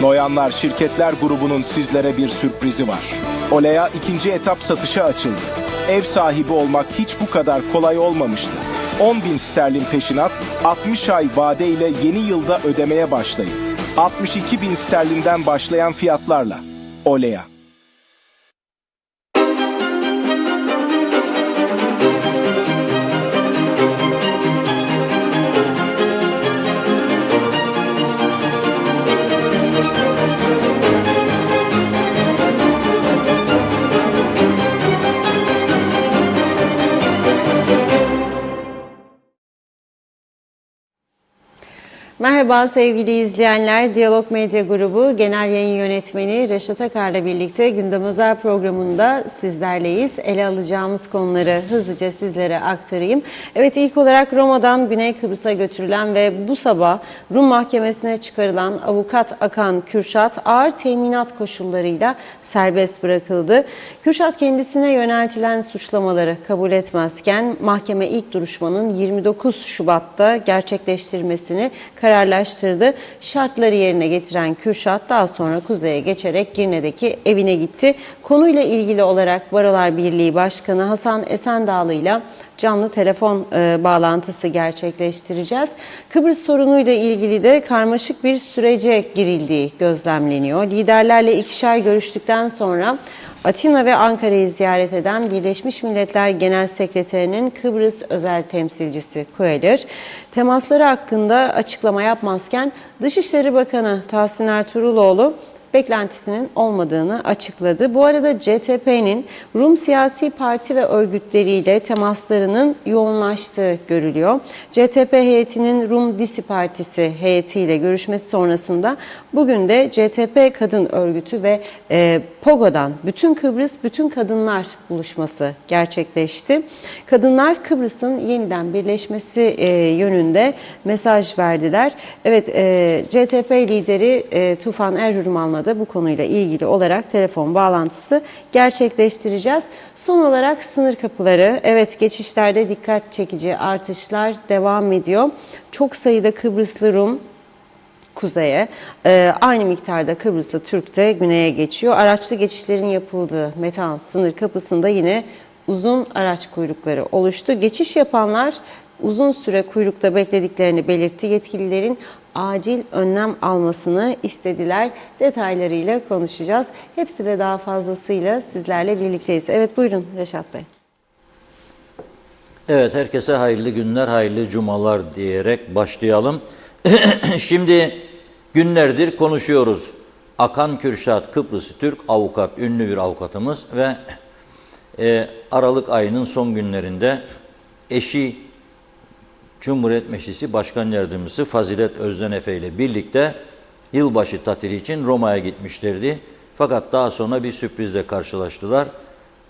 Noyanlar Şirketler grubunun sizlere bir sürprizi var. Olea ikinci etap satışa açıldı. Ev sahibi olmak hiç bu kadar kolay olmamıştı. 10.000 sterlin peşinat, 60 ay vade ile yeni yılda ödemeye başlayın. 62.000 sterlinden başlayan fiyatlarla. Olea. Merhaba sevgili izleyenler. Diyalog Medya Grubu Genel Yayın Yönetmeni Reşat Akar'la birlikte Gündem Özel programında sizlerleyiz. Ele alacağımız konuları hızlıca sizlere aktarayım. Evet, ilk olarak Roma'dan Güney Kıbrıs'a götürülen ve bu sabah Rum mahkemesine çıkarılan avukat Akan Kürşat ağır teminat koşullarıyla serbest bırakıldı. Kürşat kendisine yöneltilen suçlamaları kabul etmezken mahkeme ilk duruşmanın 29 Şubat'ta gerçekleştirmesini kararlaştırdı. Şartları yerine getiren Kürşat daha sonra kuzeye geçerek Girne'deki evine gitti. Konuyla ilgili olarak Barolar Birliği Başkanı Hasan Esendağlı ile canlı telefon bağlantısı gerçekleştireceğiz. Kıbrıs sorunuyla ilgili de karmaşık bir sürece girildiği gözlemleniyor. Liderlerle ikişer görüştükten sonra Atina ve Ankara'yı ziyaret eden Birleşmiş Milletler Genel Sekreterinin Kıbrıs özel temsilcisi Kueller, temasları hakkında açıklama yapmazken Dışişleri Bakanı Tahsin Ertuğruloğlu beklentisinin olmadığını açıkladı. Bu arada CTP'nin Rum siyasi parti ve örgütleriyle temaslarının yoğunlaştığı görülüyor. CTP heyetinin Rum Disi Partisi heyetiyle görüşmesi sonrasında bugün de CTP Kadın Örgütü ve POGO'dan Bütün Kıbrıs Bütün Kadınlar buluşması gerçekleşti. Kadınlar Kıbrıs'ın yeniden birleşmesi yönünde mesaj verdiler. Evet, CTP lideri Tufan Erhürman'la da bu konuyla ilgili olarak telefon bağlantısı gerçekleştireceğiz. Son olarak sınır kapıları. Evet, geçişlerde dikkat çekici artışlar devam ediyor. Çok sayıda Kıbrıslı Rum kuzeye, aynı miktarda Kıbrıslı Türk de güneye geçiyor. Araçlı geçişlerin yapıldığı Metan sınır kapısında yine uzun araç kuyrukları oluştu. Geçiş yapanlar uzun süre kuyrukta beklediklerini belirtti. Yetkililerin acil önlem almasını istediler. Detaylarıyla konuşacağız. Hepsi ve daha fazlasıyla sizlerle birlikteyiz. Evet, buyurun Reşat Bey. Evet, herkese hayırlı günler, hayırlı cumalar diyerek başlayalım. Şimdi günlerdir konuşuyoruz. Akan Kürşat, Kıbrıslı Türk avukat, ünlü bir avukatımız ve Aralık ayının son günlerinde eşi Cumhuriyet Meclisi Başkan Yardımcısı Fazilet Özdenefe ile birlikte yılbaşı tatili için Roma'ya gitmişlerdi. Fakat daha sonra bir sürprizle karşılaştılar.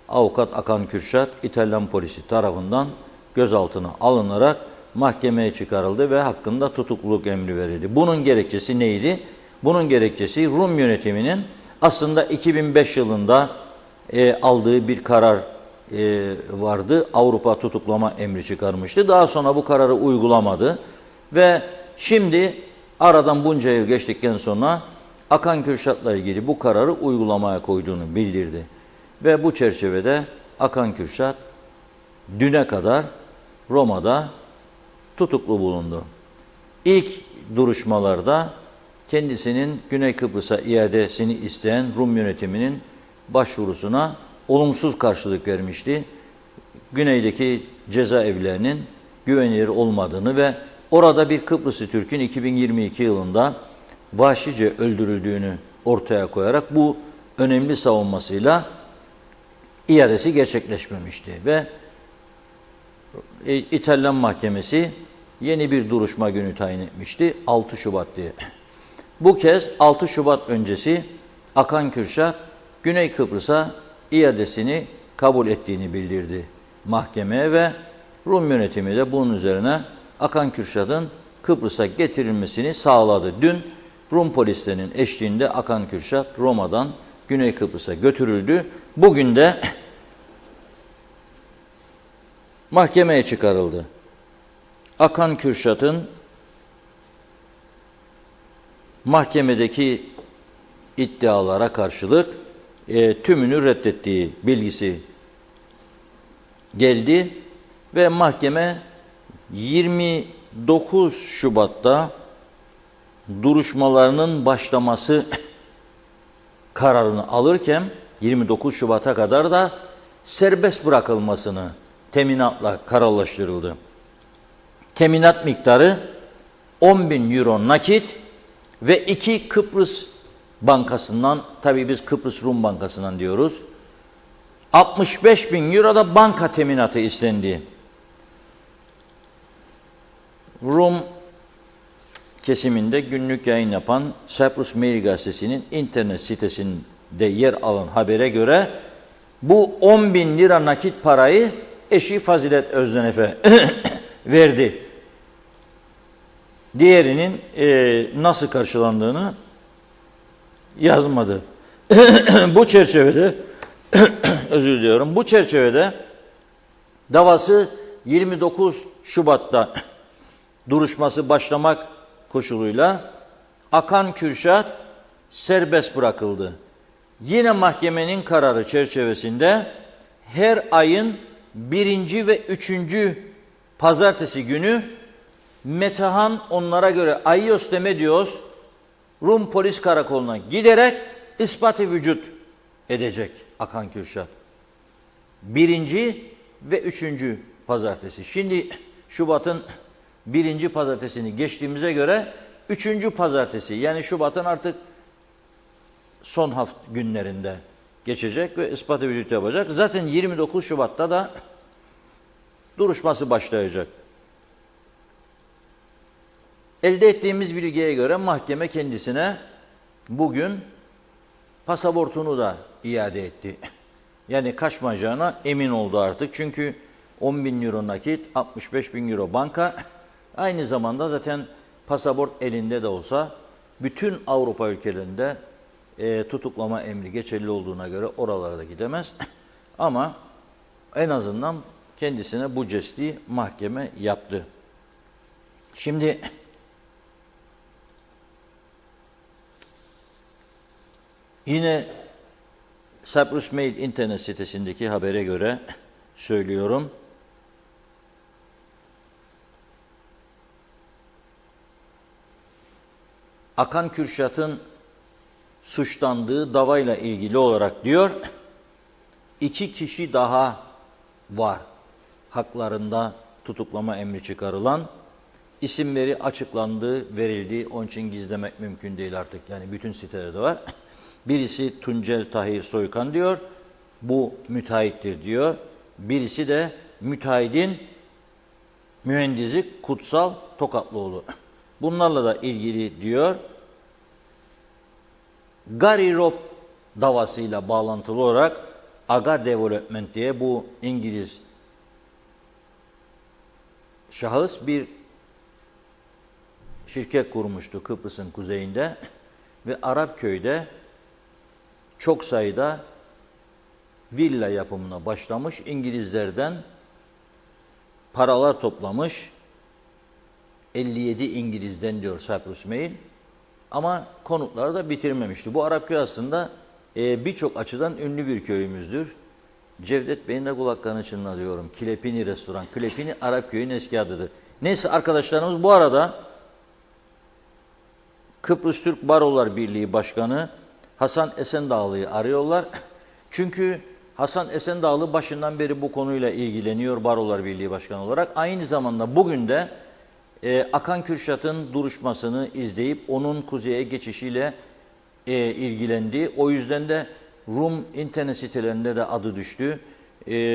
Avukat Akan Kürşat, İtalyan polisi tarafından gözaltına alınarak mahkemeye çıkarıldı ve hakkında tutukluluk emri verildi. Bunun gerekçesi neydi? Bunun gerekçesi Rum yönetiminin aslında 2005 yılında aldığı bir karar vardı. Avrupa tutuklama emri çıkarmıştı. Daha sonra bu kararı uygulamadı ve şimdi aradan bunca yıl geçtikten sonra Akan Kürşat'la ilgili bu kararı uygulamaya koyduğunu bildirdi. Ve bu çerçevede Akan Kürşat düne kadar Roma'da tutuklu bulundu. İlk duruşmalarda kendisinin Güney Kıbrıs'a iadesini isteyen Rum yönetiminin başvurusuna olumsuz karşılık vermişti. Güneydeki cezaevlerinin güvenilir olmadığını ve orada bir Kıbrıslı Türk'ün 2022 yılında vahşice öldürüldüğünü ortaya koyarak bu önemli savunmasıyla iadesi gerçekleşmemişti. Ve İtalyan mahkemesi yeni bir duruşma günü tayin etmişti. 6 Şubat diye. Bu kez 6 Şubat öncesi Akan Kürşat Güney Kıbrıs'a iadesini kabul ettiğini bildirdi mahkemeye ve Rum yönetimi de bunun üzerine Akan Kürşat'ın Kıbrıs'a getirilmesini sağladı. Dün Rum polislerinin eşliğinde Akan Kürşat Roma'dan Güney Kıbrıs'a götürüldü. Bugün de mahkemeye çıkarıldı. Akan Kürşat'ın mahkemedeki iddialara karşılık tümünü reddettiği bilgisi geldi ve mahkeme 29 Şubat'ta duruşmalarının başlaması kararını alırken 29 Şubat'a kadar da serbest bırakılmasını teminatla kararlaştırıldı. Teminat miktarı 10.000 euro nakit ve 2 Kıbrıs Bankası'ndan, tabii biz Kıbrıs Rum Bankası'ndan diyoruz, 65.000 euro da banka teminatı istendi. Rum kesiminde günlük yayın yapan Cyprus Mail gazetesinin internet sitesinde yer alan habere göre bu 10.000 lira nakit parayı eşi Fazilet Özdenef'e verdi. Diğerinin nasıl karşılandığını yazmadı. Bu çerçevede özür diliyorum. Bu çerçevede davası 29 Şubat'ta duruşması başlamak koşuluyla Akan Kürşat serbest bırakıldı. Yine mahkemenin kararı çerçevesinde her ayın 1. ve 3. pazartesi günü Metehan onlara göre Ayios Demedios Rum Polis Karakolu'na giderek ispatı vücut edecek Akan Kürşat. 1. ve 3. pazartesi. Şimdi Şubat'ın 1. pazartesini geçtiğimize göre 3. pazartesi, yani Şubat'ın artık son hafta günlerinde geçecek ve ispatı vücut yapacak. Zaten 29 Şubat'ta da duruşması başlayacak. Elde ettiğimiz bilgiye göre mahkeme kendisine bugün pasaportunu da iade etti. Yani kaçmayacağına emin oldu artık. Çünkü 10.000 euro nakit, 65.000 euro banka. Aynı zamanda zaten pasaport elinde de olsa bütün Avrupa ülkelerinde tutuklama emri geçerli olduğuna göre oralara da gidemez. Ama en azından kendisine bu jesti mahkeme yaptı. Şimdi yine Cyprus Mail internet sitesindeki habere göre söylüyorum. Akan Kürşat'ın suçlandığı davayla ilgili olarak diyor, 2 kişi daha var haklarında tutuklama emri çıkarılan. İsimleri açıklandı, verildi. Onun için gizlemek mümkün değil artık. Yani bütün sitelerde var. Birisi Tuncel Tahir Soykan diyor. Bu müteahhittir diyor. Birisi de müteahhidin mühendisi Kutsal Tokatlıoğlu. Bunlarla da ilgili diyor. Gary Robb davasıyla bağlantılı olarak Aga Development diye bu İngiliz şahıs bir şirket kurmuştu Kıbrıs'ın kuzeyinde ve Arapköy'de çok sayıda villa yapımına başlamış. İngilizlerden paralar toplamış. 57 İngiliz'den diyor Cyprus Mail. Ama konutları da bitirmemişti. Bu Arapköy aslında birçok açıdan ünlü bir köyümüzdür. Cevdet Bey'in de kulaklarını çınlatıyorum. Kilepini restoran. Kilepini Arapköy'ün eski adıdır. Neyse arkadaşlarımız, bu arada Kıbrıs Türk Barolar Birliği Başkanı Hasan Esendağlı'yı arıyorlar. Çünkü Hasan Esendağlı başından beri bu konuyla ilgileniyor Barolar Birliği Başkanı olarak. Aynı zamanda bugün de Akan Kürşat'ın duruşmasını izleyip onun kuzeye geçişiyle ilgilendi. O yüzden de Rum internet sitelerinde de adı düştü.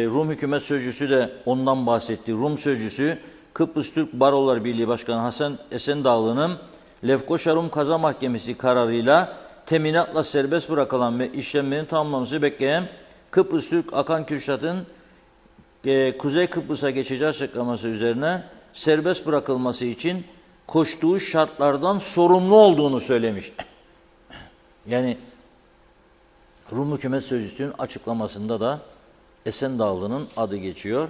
Rum Hükümet Sözcüsü de ondan bahsetti. Rum Sözcüsü Kıbrıs Türk Barolar Birliği Başkanı Hasan Esendağlı'nın Lefkoşa Rum Kaza Mahkemesi kararıyla teminatla serbest bırakılan ve işlemlerin tamamlanması bekleyen Kıbrıs Türk Akan Kürşat'ın Kuzey Kıbrıs'a geçeceği açıklaması üzerine serbest bırakılması için koştuğu şartlardan sorumlu olduğunu söylemiş. Yani Rum Hükümet Sözcüsü'nün açıklamasında da Esendağlı'nın adı geçiyor.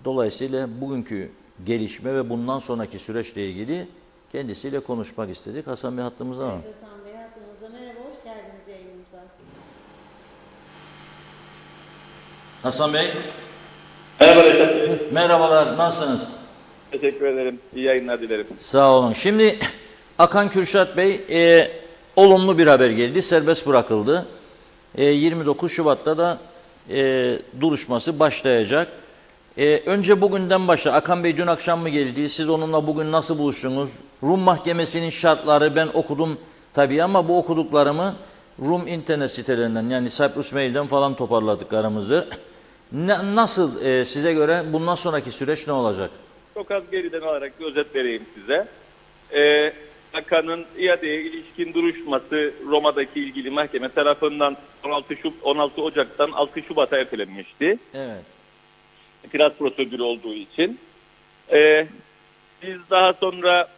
Dolayısıyla bugünkü gelişme ve bundan sonraki süreçle ilgili kendisiyle konuşmak istedik. Hasan Bey hattımızda mı? Hasan Bey hattımızda. Merhaba. Hasan Bey, Merhaba Reşat Bey. merhabalar, nasılsınız? Teşekkür ederim. İyi yayınlar dilerim. Sağ olun. Şimdi Akan Kürşat Bey, olumlu bir haber geldi, serbest bırakıldı. 29 Şubat'ta da duruşması başlayacak. Önce bugünden başla. Akan Bey dün akşam mı geldi? Siz onunla bugün nasıl buluştunuz? Rum Mahkemesi'nin şartları ben okudum tabii ama bu okuduklarımı Rum internet sitelerinden yani Cyprus Mail'den falan toparladıklarımızı. Nasıl size göre bundan sonraki süreç ne olacak? Çok az geriden alarak bir özet vereyim size. Akan'ın iadeye ilişkin duruşması Roma'daki ilgili mahkeme tarafından 16 Ocak'tan 6 Şubat'a ertelenmişti. Evet. İtiraz prosedürü olduğu için. Biz daha sonra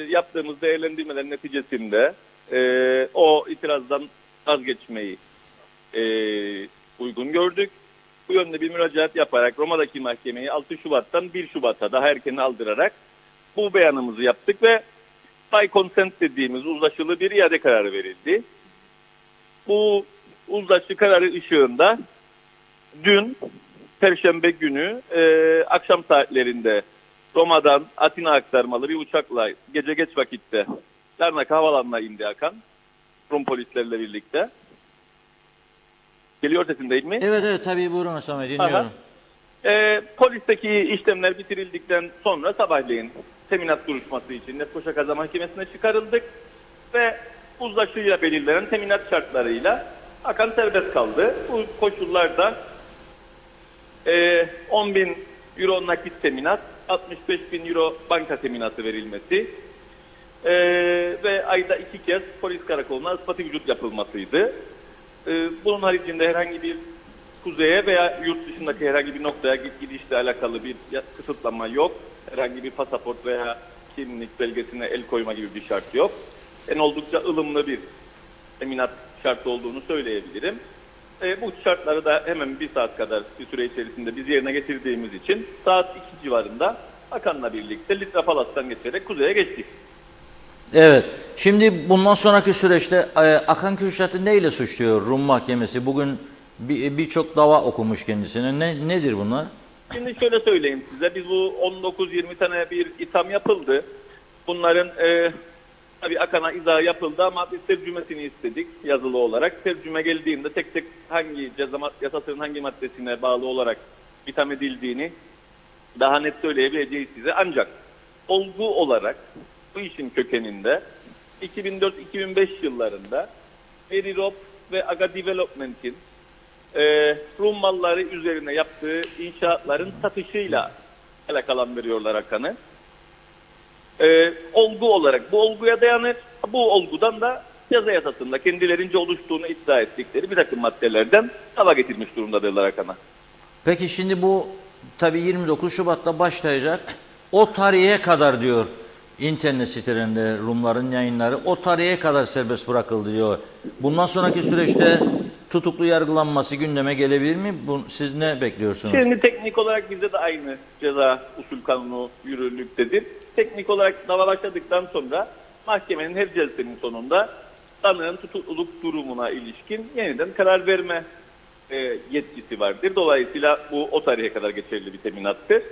yaptığımız değerlendirmeler neticesinde o itirazdan vazgeçmeyi uygun gördük. Bu yönde bir müracaat yaparak Roma'daki mahkemeyi 6 Şubat'tan 1 Şubat'a daha erken aldırarak bu beyanımızı yaptık ve by consent dediğimiz uzlaşılı bir iade kararı verildi. Bu uzlaşı kararı ışığında dün Perşembe günü akşam saatlerinde Roma'dan Atina aktarmalı bir uçakla gece geç vakitte Larnaka Havalanı'na indi Akan. Rum polislerle birlikte. Geliyor sesim değil mi? Evet tabii buyurun Hasan Bey, dinliyorum. Polisteki işlemler bitirildikten sonra sabahleyin teminat duruşması için Lefkoşa Mahkemesi'ne çıkarıldık ve uzlaşıyla belirlenen teminat şartlarıyla Akan serbest kaldı. Bu koşullarda 10.000 euro nakit teminat, 65.000 euro banka teminatı verilmesi ve ayda 2 kez polis karakoluna ispatı vücut yapılmasıydı. Bunun haricinde herhangi bir kuzeye veya yurt dışındaki herhangi bir noktaya gidişle alakalı bir kısıtlama yok. Herhangi bir pasaport veya kimlik belgesine el koyma gibi bir şart yok. Oldukça ılımlı bir teminat şartı olduğunu söyleyebilirim. Bu şartları da hemen bir saat kadar bir süre içerisinde biz yerine getirdiğimiz için saat 2 civarında Akan'la birlikte Litra Palas'tan geçerek kuzeye geçtik. Evet. Şimdi bundan sonraki süreçte Akan Kürşat'ı neyle suçluyor Rum Mahkemesi? Bugün birçok dava okumuş kendisine. Nedir bunlar? Şimdi şöyle söyleyeyim size. Biz bu 19-20 tane bir itham yapıldı. Bunların tabii Akan'a izah yapıldı ama biz tercümesini istedik yazılı olarak. Tercüme geldiğinde tek tek hangi ceza yasasının hangi maddesine bağlı olarak itham edildiğini daha net söyleyebileceğiz size. Ancak olgu olarak bu işin kökeninde 2004-2005 yıllarında Verirop ve Aga Development'in Rum malları üzerine yaptığı inşaatların satışıyla alakalandırıyorlar Akan'ı. Olgu olarak bu olguya dayanır. Bu olgudan da ceza yasasında kendilerince oluştuğunu iddia ettikleri bir takım maddelerden dava getirmiş durumdadırlar Akan'a. Peki şimdi bu tabii 29 Şubat'ta başlayacak. O tarihe kadar diyor internet sitelerinde Rumların yayınları, o tarihe kadar serbest bırakıldı diyor. Bundan sonraki süreçte tutuklu yargılanması gündeme gelebilir mi? Siz ne bekliyorsunuz? Şimdi teknik olarak bizde de aynı ceza usul kanunu yürürlüktedir. Teknik olarak dava başladıktan sonra mahkemenin her celsenin sonunda sanığın tutukluluk durumuna ilişkin yeniden karar verme yetkisi vardır. Dolayısıyla bu o tarihe kadar geçerli bir teminattır.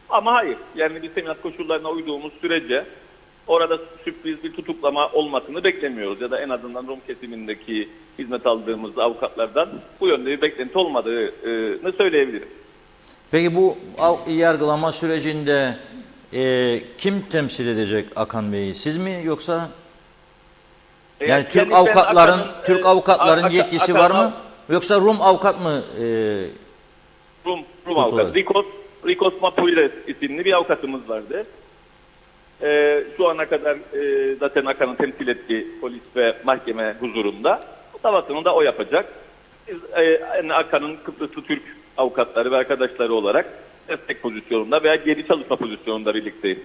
Ama hayır, yani biz teminat koşullarına uyduğumuz sürece orada sürpriz bir tutuklama olmasını beklemiyoruz. Ya da en azından Rum kesimindeki hizmet aldığımız avukatlardan bu yönde bir beklenti olmadığını söyleyebilirim. Peki bu yargılama sürecinde kim temsil edecek Akan Bey'i? Siz mi yoksa? Yani Türk avukatların yetkisi var mı? Yoksa Rum avukat mı? Rum avukat. Rikos Mapouiles isimli bir avukatımız vardı. Şu ana kadar zaten Akan'ın temsil ettiği polis ve mahkeme huzurunda. Davasını da o yapacak. Biz Akan'ın Kıbrıslı Türk avukatları ve arkadaşları olarak destek pozisyonunda veya geri çalışma pozisyonunda birlikteyiz.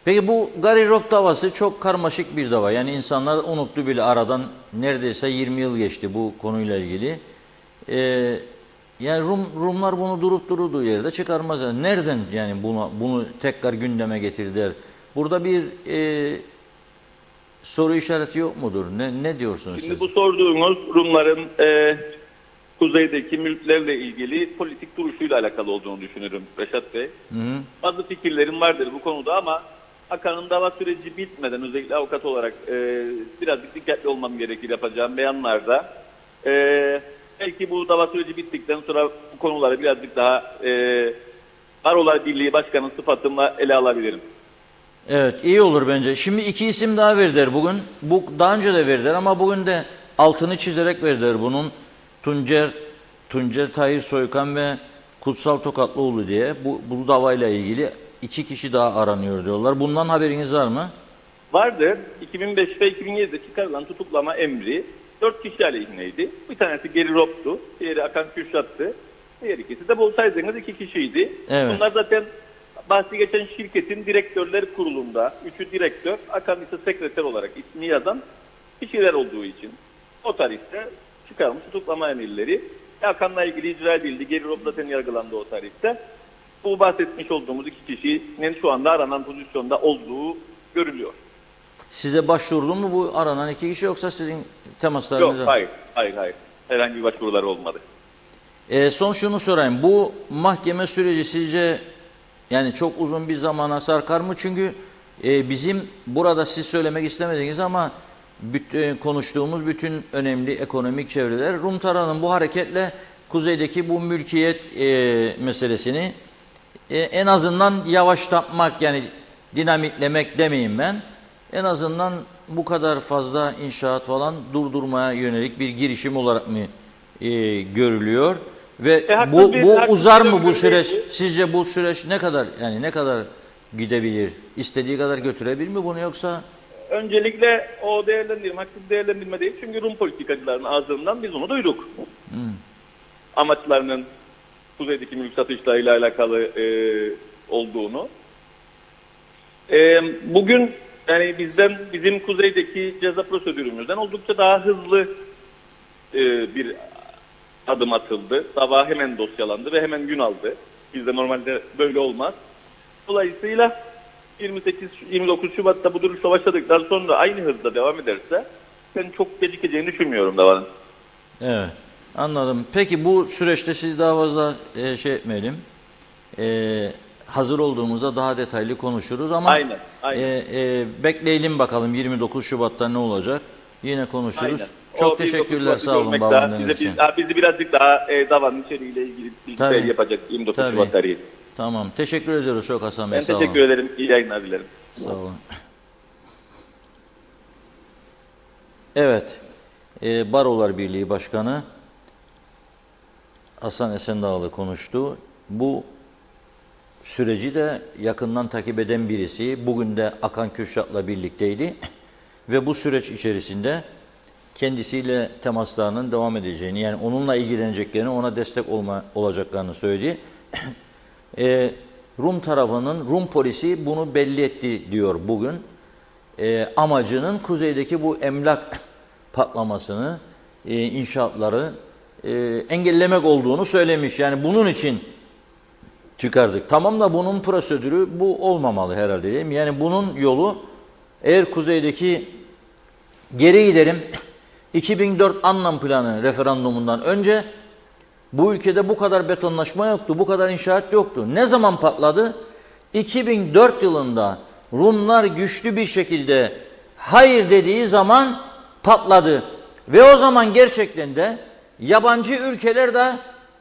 Peki bu Gary Rock davası çok karmaşık bir dava. Yani insanlar unuttu bile, aradan neredeyse 20 yıl geçti bu konuyla ilgili. Yani Rumlar bunu durup durduğu yerde çıkarmaz. Yani nereden yani bunu tekrar gündeme getirdiler? Burada bir soru işareti yok mudur? Ne diyorsunuz Şimdi siz? bu sorduğunuz Rumların kuzeydeki mülklerle ilgili politik duruşuyla alakalı olduğunu düşünürüm Reşat Bey. Bazı fikirlerim vardır bu konuda ama Akan'ın dava süreci bitmeden özellikle avukat olarak birazcık dikkatli olmam gerekir yapacağım beyanlarda. Belki bu dava süreci bittikten sonra bu konuları birazcık daha Barolar Birliği Başkanı sıfatımla ele alabilirim. Evet, iyi olur bence. Şimdi iki isim daha verdiler bugün. Bu daha önce de verdiler ama bugün de altını çizerek verdiler bunun. Tuncer Tahir Soykan ve Kutsal Tokatlıoğlu diye bu davayla ilgili iki kişi daha aranıyor diyorlar. Bundan haberiniz var mı? Vardı. 2005 ve 2007'de çıkarılan tutuklama emri 4 kişi aleyhineydi. Bir tanesi Geri Rop'tu, diğeri Akan Kürşat'tı. Diğer ikisi de bol saydığınız 2 kişiydi. Evet. Bunlar zaten bahsi geçen şirketin direktörler kurulunda, 3'ü direktör, Akan ise sekreter olarak ismi yazan kişiler olduğu için o tarihte çıkarmış tutuklama emirleri. Akan'la ilgili icra edildi. Geri Rop zaten yargılandı o tarihte. Bu bahsetmiş olduğumuz 2 kişinin şu anda aranan pozisyonda olduğu görülüyor. Size başvurdu mu bu aranan iki kişi yoksa sizin temaslarınız? Yok, hayır. Herhangi bir başvurular olmadı. Son şunu sorayım. Bu mahkeme süreci sizce yani çok uzun bir zamana sarkar mı? Çünkü bizim burada siz söylemek istemediniz ama konuştuğumuz bütün önemli ekonomik çevreler Rum tarafının bu hareketle kuzeydeki bu mülkiyet meselesini en azından yavaşlatmak yani dinamitlemek demeyeyim ben. En azından bu kadar fazla inşaat falan durdurmaya yönelik bir girişim olarak mı görülüyor? Ve bu uzar mı bu süreç? Sizce bu süreç ne kadar gidebilir? İstediği kadar götürebilir mi bunu yoksa? Öncelikle o değerlendirme, haksız değerlendirme değil. Çünkü Rum politikacıların ağzından biz onu duyduk. Amaçlarının kuzeydeki mülk satışlarıyla alakalı olduğunu. Bugün yani bizim kuzeydeki ceza prosedürümüzden oldukça daha hızlı bir adım atıldı. Dava hemen dosyalandı ve hemen gün aldı. Bizde normalde böyle olmaz. Dolayısıyla 28-29 Şubat'ta bu duruşla başladıktan sonra aynı hızla devam ederse ben çok gecikeceğini düşünmüyorum davanın. Evet, anladım. Peki bu süreçte sizi daha fazla şey etmeyelim. Hazır olduğumuzda daha detaylı konuşuruz ama Aynen. bekleyelim bakalım 29 Şubat'ta ne olacak. Yine konuşuruz. Aynen. Çok teşekkürler, sağ olun bağlandığınız için. Bizi birazcık daha davanın içeriğiyle ilgili bilgiler yapacak 29 Şubat tarihi. Tamam, teşekkür ediyoruz çok Hasan Bey. Ben teşekkür ederim, iyi yayınlar dilerim. Sağ olun. Evet, Barolar Birliği Başkanı Hasan Esendağlı konuştu. Bu süreci de yakından takip eden birisi. Bugün de Akan Kürşat'la birlikteydi. Ve bu süreç içerisinde kendisiyle temaslarının devam edeceğini, yani onunla ilgileneceklerini, ona destek olacaklarını söyledi. Rum tarafının, Rum polisi bunu belli etti diyor bugün. Amacının kuzeydeki bu emlak patlamasını, inşaatları engellemek olduğunu söylemiş. Yani bunun için çıkardık. Tamam da bunun prosedürü bu olmamalı herhalde değil mi? Yani bunun yolu eğer kuzeydeki geri gidelim 2004 Anlam Planı referandumundan önce bu ülkede bu kadar betonlaşma yoktu, bu kadar inşaat yoktu. Ne zaman patladı? 2004 yılında Rumlar güçlü bir şekilde hayır dediği zaman patladı. Ve o zaman gerçekten de yabancı ülkeler de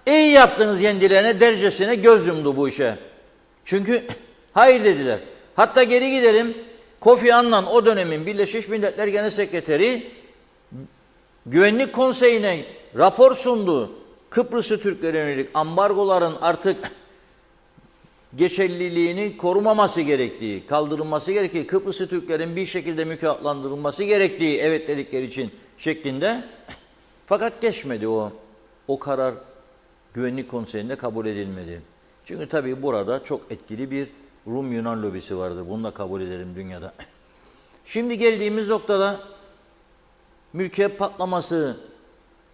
iyi yaptınız kendilerine dercesine göz yumdu bu işe. Çünkü hayır dediler. Hatta geri gidelim. Kofi Annan o dönemin Birleşmiş Milletler Genel Sekreteri Güvenlik Konseyi'ne rapor sundu. Kıbrıs'ı Türklere yönelik ambargoların artık geçerliliğini korumaması gerektiği, kaldırılması gerektiği, Kıbrıs'ı Türklerin bir şekilde mükafatlandırılması gerektiği evet dedikleri için şeklinde. Fakat geçmedi o karar Güvenlik Konseyi'nde kabul edilmedi. Çünkü tabii burada çok etkili bir Rum-Yunan lobisi vardır. Bunu da kabul edelim dünyada. Şimdi geldiğimiz noktada mülkiyet patlaması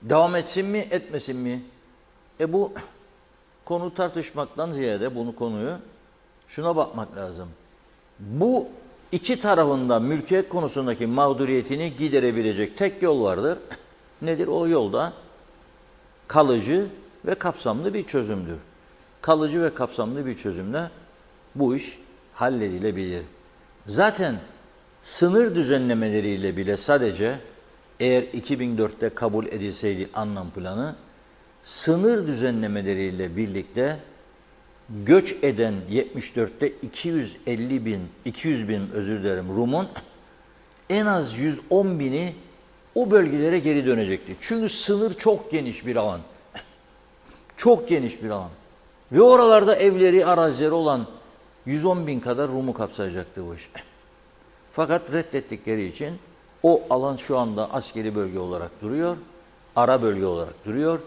devam etsin mi, etmesin mi? Bu konu tartışmaktan ziyade konuyu şuna bakmak lazım. Bu iki tarafında mülkiyet konusundaki mağduriyetini giderebilecek tek yol vardır. Nedir o yolda? kalıcı ve kapsamlı bir çözümdür. Kalıcı ve kapsamlı bir çözümle bu iş halledilebilir. Zaten sınır düzenlemeleriyle bile sadece eğer 2004'te kabul edilseydi anlam planı, sınır düzenlemeleriyle birlikte göç eden 74'te 200 bin Rum'un en az 110 bini o bölgelere geri dönecekti. Çünkü sınır çok geniş bir alan. Çok geniş bir alan. Ve oralarda evleri, arazileri olan 110 bin kadar Rum'u kapsayacaktı bu iş. Fakat reddettikleri için o alan şu anda askeri bölge olarak duruyor, ara bölge olarak duruyor.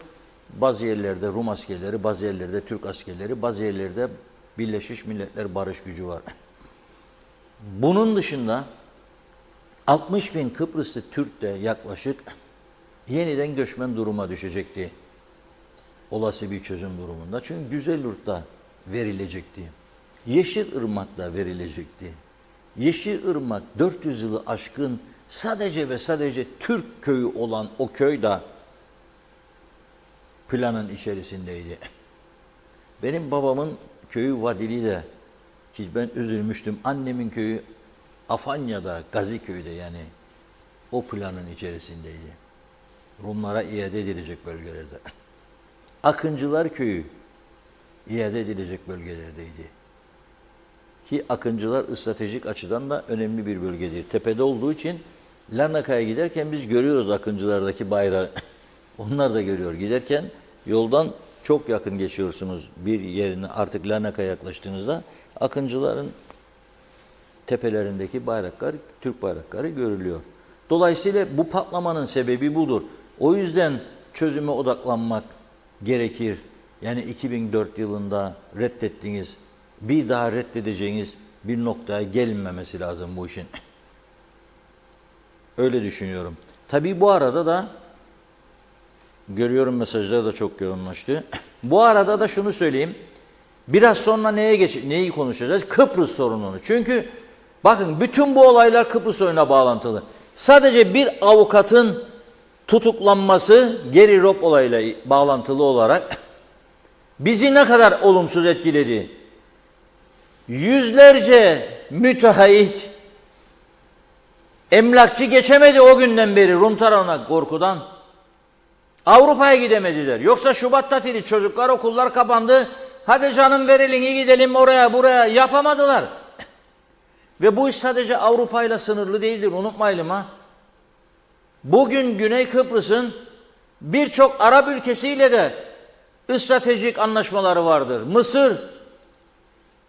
Bazı yerlerde Rum askerleri, bazı yerlerde Türk askerleri, bazı yerlerde Birleşmiş Milletler Barış Gücü var. Bunun dışında 60 bin Kıbrıslı Türk de yaklaşık yeniden göçmen duruma düşecekti. Olası bir çözüm durumunda. Çünkü Güzelyurt'ta verilecekti. Yeşilırmak'ta verilecekti. Yeşilırmak 400 yılı aşkın sadece ve sadece Türk köyü olan o köy de planın içerisindeydi. Benim babamın köyü Vadili'de, ki ben üzülmüştüm. Annemin köyü Afanya'da, Gaziköy'de, yani o planın içerisindeydi. Rumlara iade edilecek bölgelerde. Akıncılar köyü iade edilecek bölgelerdeydi. Ki Akıncılar stratejik açıdan da önemli bir bölgedir. Tepede olduğu için Larnaka'ya giderken biz görüyoruz Akıncılardaki bayrağı. Onlar da görüyor. Giderken yoldan çok yakın geçiyorsunuz bir yerine, artık Larnaka'ya yaklaştığınızda Akıncıların tepelerindeki bayraklar, Türk bayrakları görülüyor. Dolayısıyla bu patlamanın sebebi budur. O yüzden çözüme odaklanmak gerekir. Yani 2004 yılında reddettiğiniz, bir daha reddedeceğiniz bir noktaya gelinmemesi lazım bu işin. Öyle düşünüyorum. Tabii bu arada da görüyorum, mesajlar da çok yoğunlaştı. Bu arada da şunu söyleyeyim. Biraz sonra neyi konuşacağız? Kıbrıs sorununu. Çünkü bakın, bütün bu olaylar Kıbrıs sorununa bağlantılı. Sadece bir avukatın tutuklanması Geri Rob olayıyla bağlantılı olarak bizi ne kadar olumsuz etkiledi? Yüzlerce müteahhit, emlakçı geçemedi o günden beri Rum tarafına korkudan. Avrupa'ya gidemediler. Yoksa Şubat tatili, çocuklar, okullar kapandı. Hadi canım verelim, gidelim oraya buraya, yapamadılar. Ve bu iş sadece Avrupa ile sınırlı değildir, unutmayalım ha. Bugün Güney Kıbrıs'ın birçok Arap ülkesiyle de stratejik anlaşmaları vardır. Mısır,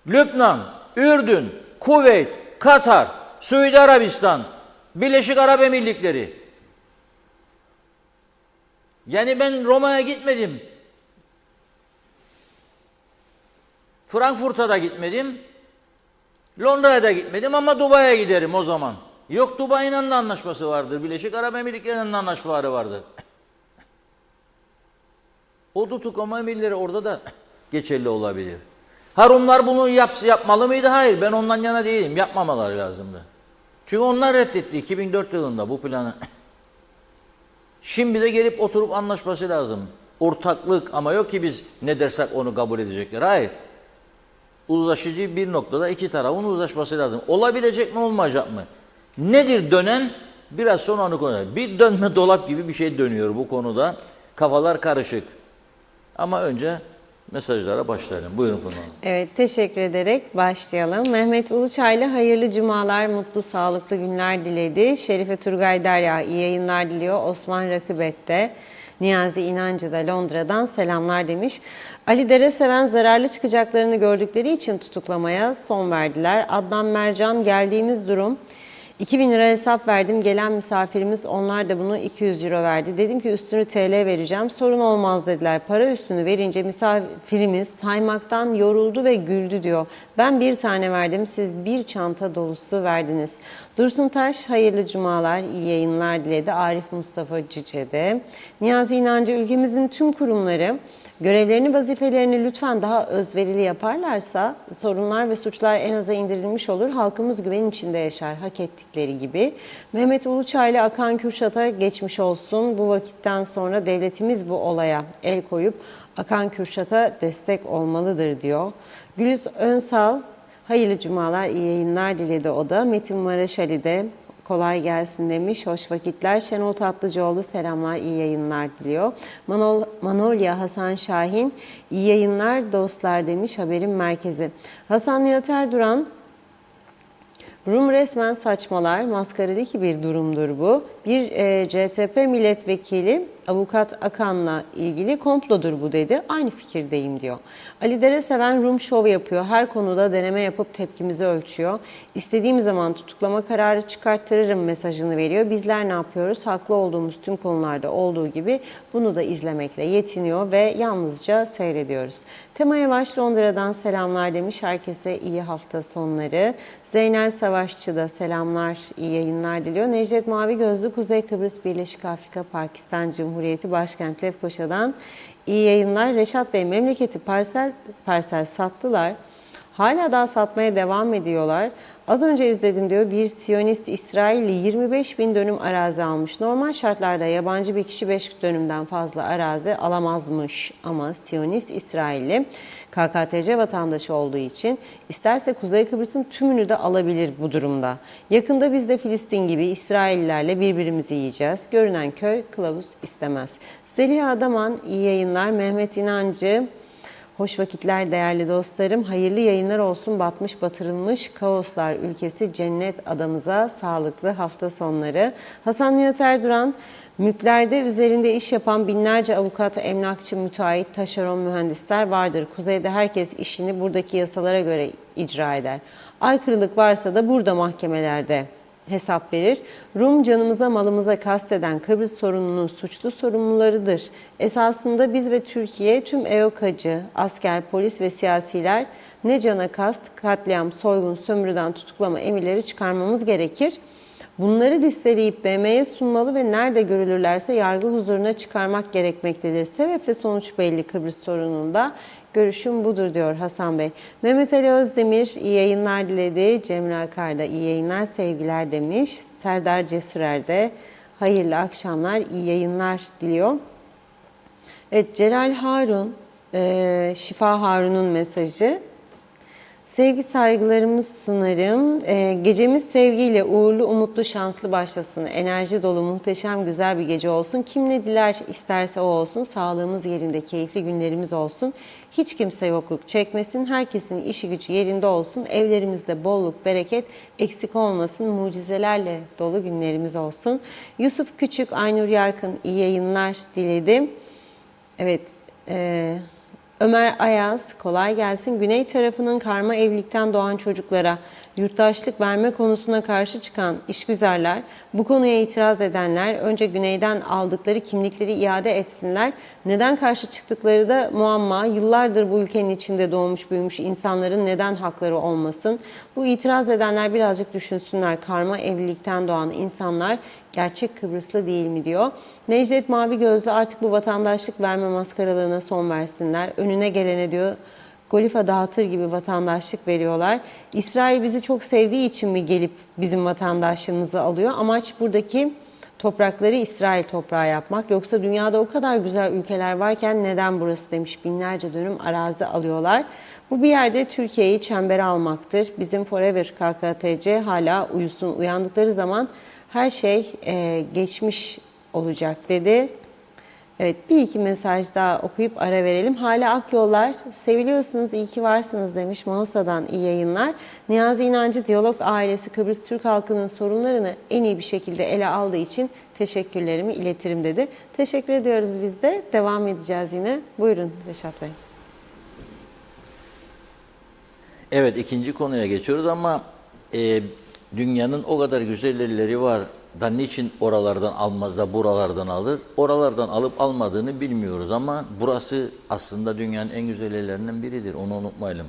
Lübnan, Ürdün, Kuveyt, Katar, Suudi Arabistan, Birleşik Arap Emirlikleri. Yani ben Roma'ya gitmedim. Frankfurt'a da gitmedim. Londra'ya da gitmedim ama Dubai'ye giderim o zaman. Yok, Dubai'nin de anlaşması vardır. Birleşik Arap Emirlikleri'nin de anlaşmaları vardır. O tutuklama emirleri orada da geçerli olabilir. Rumlar bunu yapmalı mıydı? Hayır, ben ondan yana değilim. Yapmamaları lazımdı. Çünkü onlar reddetti 2004 yılında bu planı. Şimdi de gelip oturup anlaşması lazım. Ortaklık, ama yok ki biz ne dersek onu kabul edecekler. Hayır. Uzlaşıcı bir noktada iki tarafın uzlaşması lazım. Olabilecek mi, olmayacak mı? Nedir dönen? Biraz sonra onu konuşalım. Bir dönme dolap gibi bir şey dönüyor bu konuda. Kafalar karışık. Ama önce mesajlara başlayalım. Buyurun Funda Hanım. Evet, teşekkür ederek başlayalım. Mehmet Uluçaylı hayırlı cumalar, mutlu, sağlıklı günler diledi. Şerife Turgay Derya iyi yayınlar diliyor. Osman Rakıbet de, Niyazi İnancı da Londra'dan selamlar demiş. Ali Dereseven zararlı çıkacaklarını gördükleri için tutuklamaya son verdiler. Adnan Mercan, geldiğimiz durum 2.000 lira hesap verdim. Gelen misafirimiz, onlar da bunu 200 euro verdi. Dedim ki üstünü TL vereceğim. Sorun olmaz dediler. Para üstünü verince misafirimiz saymaktan yoruldu ve güldü diyor. Ben bir tane verdim. Siz bir çanta dolusu verdiniz. Dursun Taş hayırlı cumalar, iyi yayınlar diledi. Arif Mustafa Cüce'de. Niyazi İnancı, ülkemizin tüm kurumları Görevlerini, vazifelerini lütfen daha özverili yaparlarsa sorunlar ve suçlar en aza indirilmiş olur. Halkımız güven içinde yaşar, hak ettikleri gibi. Mehmet Uluçaylı Akan Kürşat'a geçmiş olsun. Bu vakitten sonra devletimiz bu olaya el koyup Akan Kürşat'a destek olmalıdır diyor. Gülüz Önsal, hayırlı cumalar, iyi yayınlar diledi o da. Metin Maraşali de kolay gelsin demiş. Hoş vakitler. Şenol Tatlıcıoğlu selamlar, iyi yayınlar diliyor. Manolya Hasan Şahin iyi yayınlar dostlar demiş haberin merkezi. Hasan Nihat Erduran, Rum resmen saçmalar, maskaradaki bir durumdur bu. Bir CTP milletvekili avukat Akan'la ilgili komplodur bu dedi. Aynı fikirdeyim diyor. Ali Dereseven Rum şov yapıyor. Her konuda deneme yapıp tepkimizi ölçüyor. İstediğim zaman tutuklama kararı çıkarttırırım mesajını veriyor. Bizler ne yapıyoruz? Haklı olduğumuz tüm konularda olduğu gibi bunu da izlemekle yetiniyor ve yalnızca seyrediyoruz. Tema Yavaş Londra'dan selamlar demiş. Herkese iyi hafta sonları. Zeynel Savaşçı da selamlar, iyi yayınlar diliyor. Necdet Mavi Gözlü Kuzey Kıbrıs Birleşik Afrika Pakistan Cumhuriyeti Başkent Lefkoşa'dan iyi yayınlar. Reşat Bey, memleketi parsel sattılar. Hala daha satmaya devam ediyorlar. Az önce izledim diyor, bir Siyonist İsrailli 25 bin dönüm arazi almış. Normal şartlarda yabancı bir kişi 5 dönümden fazla arazi alamazmış. Ama Siyonist İsrailli KKTC vatandaşı olduğu için isterse Kuzey Kıbrıs'ın tümünü de alabilir bu durumda. Yakında biz de Filistin gibi İsraillilerle birbirimizi yiyeceğiz. Görünen köy kılavuz istemez. Zeliha Adaman iyi yayınlar. Mehmet İnancı, hoş vakitler değerli dostlarım. Hayırlı yayınlar olsun. Batmış batırılmış kaoslar ülkesi cennet adamıza sağlıklı hafta sonları. Hasan Nihat Erduran, mülklerde üzerinde iş yapan binlerce avukat, emlakçı, müteahhit, taşeron mühendisler vardır. Kuzeyde herkes işini buradaki yasalara göre icra eder. Aykırılık varsa da burada mahkemelerde hesap verir. Rum canımıza malımıza kasteden Kıbrıs sorununun suçlu sorumlularıdır. Esasında biz ve Türkiye tüm EOKA'cı, asker, polis ve siyasiler ne cana kast, katliam, soygun, sömürüden tutuklama emirleri çıkarmamız gerekir. Bunları listeleyip BM'ye sunmalı ve nerede görülürlerse yargı huzuruna çıkarmak gerekmektedir. Sebep ve sonuç belli Kıbrıs sorununda. Görüşüm budur diyor Hasan Bey. Mehmet Ali Özdemir iyi yayınlar diledi. Cemre Akar da iyi yayınlar, sevgiler demiş. Serdar Cesurer de hayırlı akşamlar, iyi yayınlar diliyor. Evet, Celal Harun, Şifa Harun'un mesajı. Sevgi saygılarımı sunarım. Gecemiz sevgiyle uğurlu, umutlu, şanslı başlasın. Enerji dolu, muhteşem, güzel bir gece olsun. Kim ne diler isterse o olsun. Sağlığımız yerinde, keyifli günlerimiz olsun. Hiç kimse yokluk çekmesin. Herkesin işi gücü yerinde olsun. Evlerimizde bolluk, bereket eksik olmasın. Mucizelerle dolu günlerimiz olsun. Yusuf Küçük, Aynur Yarkın iyi yayınlar diledi. Evet, Ömer Ayaz, kolay gelsin. Güney tarafının karma evlilikten doğan çocuklara yurttaşlık verme konusuna karşı çıkan işgüzarlar, bu konuya itiraz edenler önce Güney'den aldıkları kimlikleri iade etsinler. Neden karşı çıktıkları da muamma. Yıllardır bu ülkenin içinde doğmuş büyümüş insanların neden hakları olmasın? Bu itiraz edenler birazcık düşünsünler. Karma evlilikten doğan insanlar gerçek Kıbrıslı değil mi diyor. Necdet Mavi Gözlü, artık bu vatandaşlık verme maskaralığına son versinler. Önüne gelene diyor golifa dağıtır gibi vatandaşlık veriyorlar. İsrail bizi çok sevdiği için mi gelip bizim vatandaşlığımızı alıyor? Amaç buradaki toprakları İsrail toprağı yapmak. Yoksa dünyada o kadar güzel ülkeler varken neden burası demiş, binlerce dönüm arazi alıyorlar. Bu bir yerde Türkiye'yi çembere almaktır. Bizim Forever KKTC hala uyusun. Uyandıkları zaman her şey geçmiş olacak dedi. Evet, bir iki mesaj daha okuyup ara verelim. Hala Akyollar, seviliyorsunuz, iyi ki varsınız demiş. Mausa'dan iyi yayınlar. Niyazi İnancı, Diyalog ailesi Kıbrıs Türk halkının sorunlarını en iyi bir şekilde ele aldığı için teşekkürlerimi iletirim dedi. Teşekkür ediyoruz biz de. Devam edeceğiz yine. Buyurun Reşat Bey. Evet, ikinci konuya geçiyoruz ama dünyanın o kadar güzel yerleri var da niçin oralardan almaz da buralardan alır? Oralardan alıp almadığını bilmiyoruz ama burası aslında dünyanın en güzel yerlerinden biridir. Onu unutmayalım.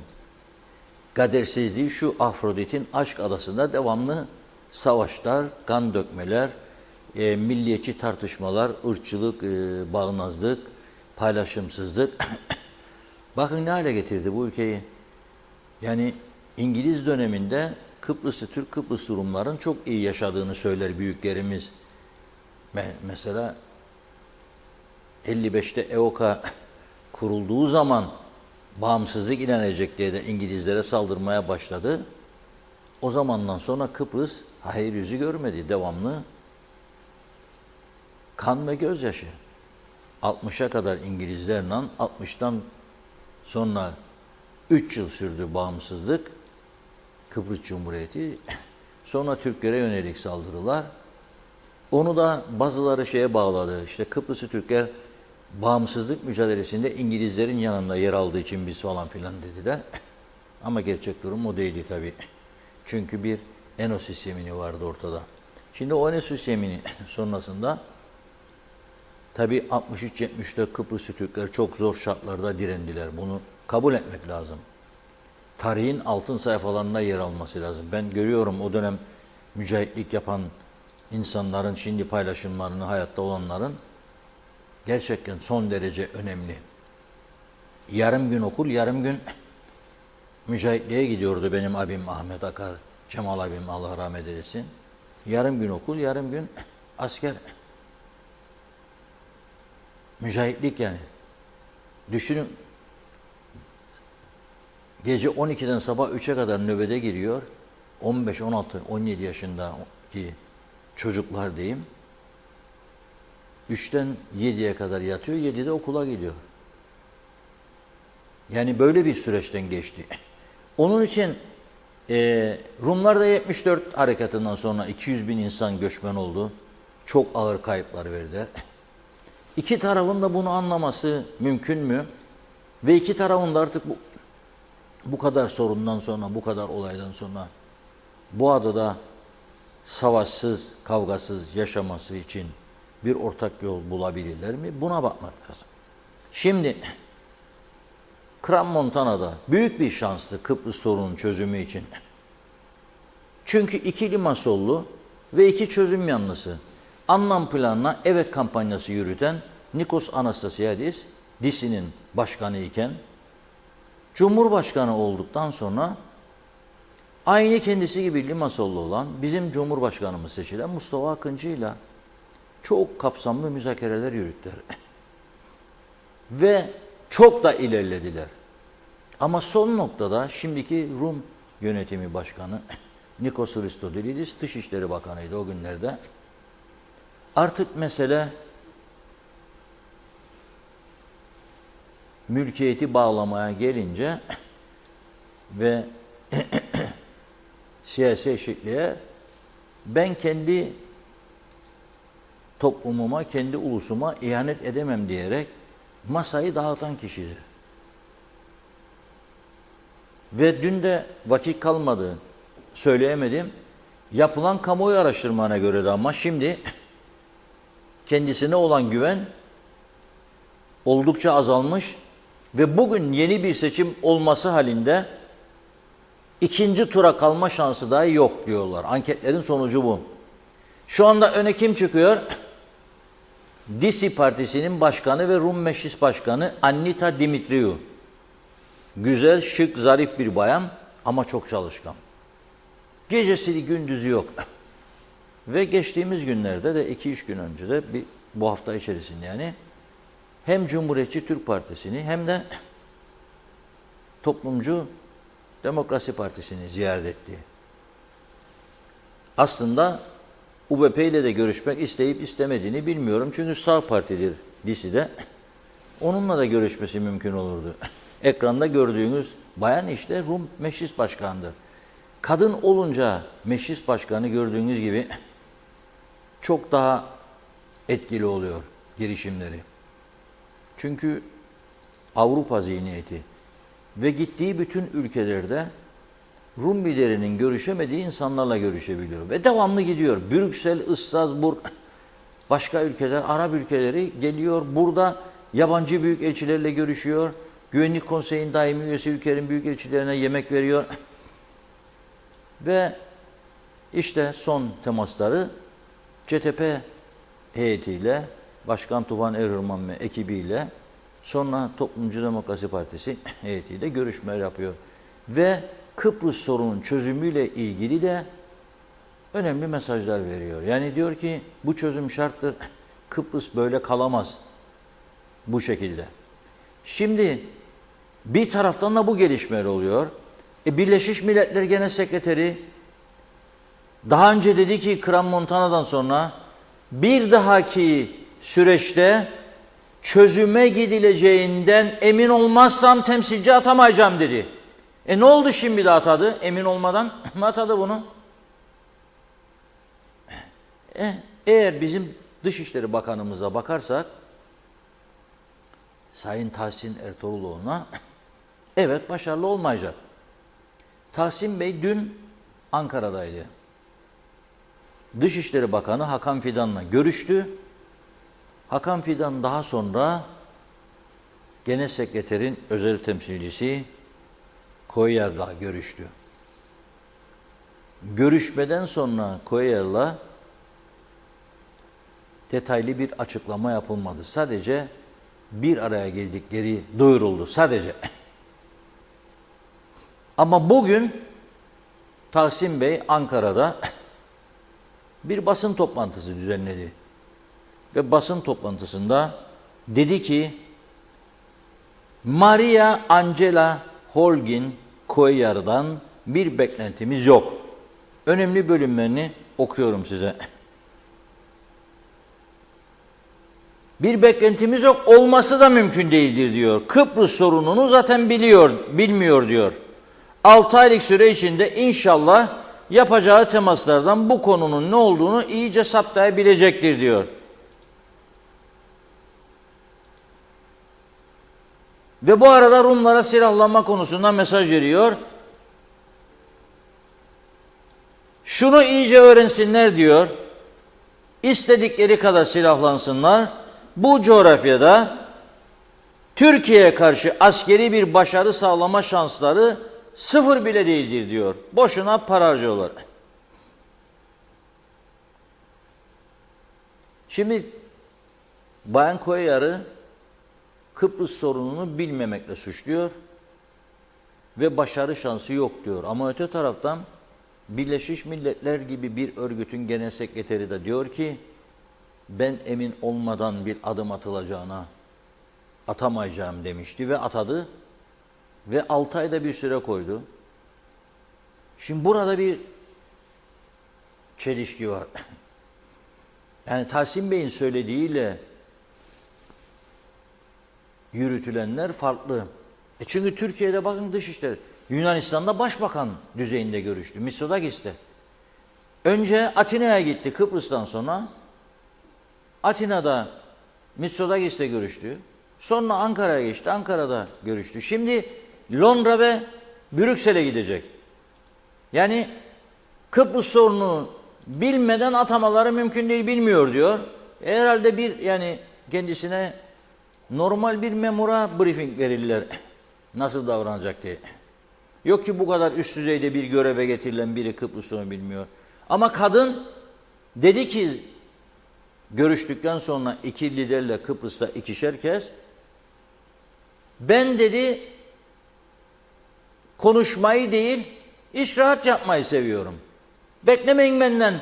Kadersizliği şu: Afrodit'in aşk adasında devamlı savaşlar, kan dökmeler, milliyetçi tartışmalar, ırkçılık, bağnazlık, paylaşımsızlık. Bakın ne hale getirdi bu ülkeyi. Yani İngiliz döneminde Kıbrıslı Türk, Kıbrıslı Rumların çok iyi yaşadığını söyler büyüklerimiz. Mesela 55'te EOKA kurulduğu zaman bağımsızlık ilan edecek diye de İngilizlere saldırmaya başladı. O zamandan sonra Kıbrıs hayır yüzü görmedi. Devamlı kan ve gözyaşı. 60'a kadar İngilizlerle 60'tan sonra 3 yıl sürdü bağımsızlık. Kıbrıs Cumhuriyeti. Sonra Türklere yönelik saldırılar. Onu da bazıları şeye bağladı. İşte Kıbrıslı Türkler bağımsızlık mücadelesinde İngilizlerin yanında yer aldığı için biz falan filan dediler. Ama gerçek durum o değildi tabii. Çünkü bir Enosis yemini vardı ortada. Şimdi o Enosis yemini sonrasında tabii 63-74 Kıbrıslı Türkler çok zor şartlarda direndiler. Bunu kabul etmek lazım. Tarihin altın sayfalarında yer alması lazım. Ben görüyorum o dönem mücahitlik yapan insanların şimdi paylaşımlarını, hayatta olanların gerçekten son derece önemli. Yarım gün okul, yarım gün mücahitliğe gidiyordu benim abim Ahmet Akar, Cemal abim Allah rahmet eylesin. Yarım gün okul, yarım gün asker. Mücahitlik yani. Düşünün, gece 12'den sabah 3'e kadar nöbete giriyor. 15, 16, 17 yaşındaki çocuklar diyeyim. 3'ten 7'ye kadar yatıyor, 7'de okula gidiyor. Yani böyle bir süreçten geçti. Onun için Rumlar da 74 harekatından sonra 200 bin insan göçmen oldu. Çok ağır kayıplar verdi. İki tarafın da bunu anlaması mümkün mü? Ve iki tarafın da artık bu kadar sorundan sonra, bu kadar olaydan sonra bu adada savaşsız, kavgasız yaşaması için bir ortak yol bulabilirler mi? Buna bakmak lazım. Şimdi Crans-Montana'da büyük bir şanstı Kıbrıs sorunun çözümü için. Çünkü iki Limasollu ve iki çözüm yanlısı anlam planına evet kampanyası yürüten Nikos Anastasiadis, DİSİ'nin başkanı iken Cumhurbaşkanı olduktan sonra aynı kendisi gibi Limasollu olan bizim Cumhurbaşkanımız seçilen Mustafa Akıncı ile çok kapsamlı müzakereler yürüttüler. Ve çok da ilerlediler. Ama son noktada şimdiki Rum yönetimi başkanı Nikos Christodoulidis Dışişleri Bakanı'ydı o günlerde. Artık mesele mülkiyeti bağlamaya gelince ve siyasi eşitliğe ben kendi toplumuma, kendi ulusuma ihanet edemem diyerek masayı dağıtan kişidir. Ve dün de vakit kalmadı, söyleyemedim. Yapılan kamuoyu araştırmalarına göre de ama şimdi kendisine olan güven oldukça azalmış ve bugün yeni bir seçim olması halinde ikinci tura kalma şansı dahi yok diyorlar. Anketlerin sonucu bu. Şu anda öne kim çıkıyor? DİSİ Partisi'nin başkanı ve Rum Meclis Başkanı Annita Dimitriou. Güzel, şık, zarif bir bayan ama çok çalışkan. Gecesi gündüzü yok. Ve geçtiğimiz günlerde de 2-3 gün önce de bu hafta içerisinde yani hem Cumhuriyetçi Türk Partisi'ni hem de Toplumcu Demokrasi Partisi'ni ziyaret etti. Aslında UBP ile de görüşmek isteyip istemediğini bilmiyorum. Çünkü sağ partidir DİSİ'de. Onunla da görüşmesi mümkün olurdu. Ekranda gördüğünüz bayan işte Rum Meclis Başkanı'dır. Kadın olunca meclis başkanı gördüğünüz gibi çok daha etkili oluyor girişimleri. Çünkü Avrupa zihniyeti ve gittiği bütün ülkelerde Rum liderinin görüşemediği insanlarla görüşebiliyor. Ve devamlı gidiyor. Brüksel, Strasbourg, başka ülkeler, Arap ülkeleri geliyor. Burada yabancı büyükelçilerle görüşüyor. Güvenlik Konseyi'nin daimi üyesi ülkelerin büyükelçilerine yemek veriyor. Ve işte son temasları CTP heyetiyle, Başkan Tufan Erhürman ve ekibiyle Sonra Toplumcu Demokrasi Partisi heyetiyle görüşmeler yapıyor. Ve Kıbrıs sorunun çözümüyle ilgili de önemli mesajlar veriyor. Yani diyor ki bu çözüm şarttır. Kıbrıs böyle kalamaz bu şekilde. Şimdi bir taraftan da bu gelişmeler oluyor. Birleşmiş Milletler Genel Sekreteri daha önce dedi ki Crans-Montana'dan sonra bir dahaki süreçte çözüme gidileceğinden emin olmazsam temsilci atamayacağım dedi. Ne oldu şimdi de atadı? Emin olmadan mı atadı bunu? Eğer bizim Dışişleri Bakanımıza bakarsak Sayın Tahsin Ertuğruloğlu'na evet başarılı olmayacak. Tahsin Bey dün Ankara'daydı. Dışişleri Bakanı Hakan Fidan'la görüştü. Hakan Fidan daha sonra Genel Sekreterin özel temsilcisi Koyer'la görüştü. Görüşmeden sonra Koyer'la detaylı bir açıklama yapılmadı. Sadece bir araya geldikleri duyuruldu. Sadece. Ama bugün Tahsin Bey Ankara'da bir basın toplantısı düzenledi. Ve basın toplantısında dedi ki Maria Angela Holguin Cuellar'dan bir beklentimiz yok. Önemli bölümlerini okuyorum size. Bir beklentimiz yok, olması da mümkün değildir diyor. Kıbrıs sorununu zaten bilmiyor diyor. 6 aylık süre içinde inşallah yapacağı temaslardan bu konunun ne olduğunu iyice saptayabilecektir diyor. Ve bu arada Rumlara silahlanma konusunda mesaj veriyor. Şunu iyice öğrensinler diyor. İstedikleri kadar silahlansınlar. Bu coğrafyada Türkiye'ye karşı askeri bir başarı sağlama şansları sıfır bile değildir diyor. Boşuna para harcıyorlar. Şimdi Bayan Cuellar'ı Kıbrıs sorununu bilmemekle suçluyor ve başarı şansı yok diyor. Ama öte taraftan Birleşmiş Milletler gibi bir örgütün genel sekreteri de diyor ki ben emin olmadan bir adım atılacağına atamayacağım demişti ve atadı ve 6 ayda bir süre koydu. Şimdi burada bir çelişki var. Yani Tahsin Bey'in söylediğiyle yürütülenler farklı. Çünkü Türkiye'de bakın Dışişleri, Yunanistan'da başbakan düzeyinde görüştü. Mitsotakis'te. Önce Atina'ya gitti Kıbrıs'tan sonra. Atina'da Mitsotakis'le görüştü. Sonra Ankara'ya geçti. Ankara'da görüştü. Şimdi Londra ve Brüksel'e gidecek. Yani Kıbrıs sorununu bilmeden atamaları mümkün değil, bilmiyor diyor. Herhalde bir yani kendisine normal bir memura briefing verirler. Nasıl davranacak diye. Yok ki bu kadar üst düzeyde bir göreve getirilen biri Kıbrıs'ı bilmiyor. Ama kadın dedi ki görüştükten sonra iki liderle Kıbrıs'ta 2'şer kez ben dedi konuşmayı değil işrahat yapmayı seviyorum. Beklemeyin benden.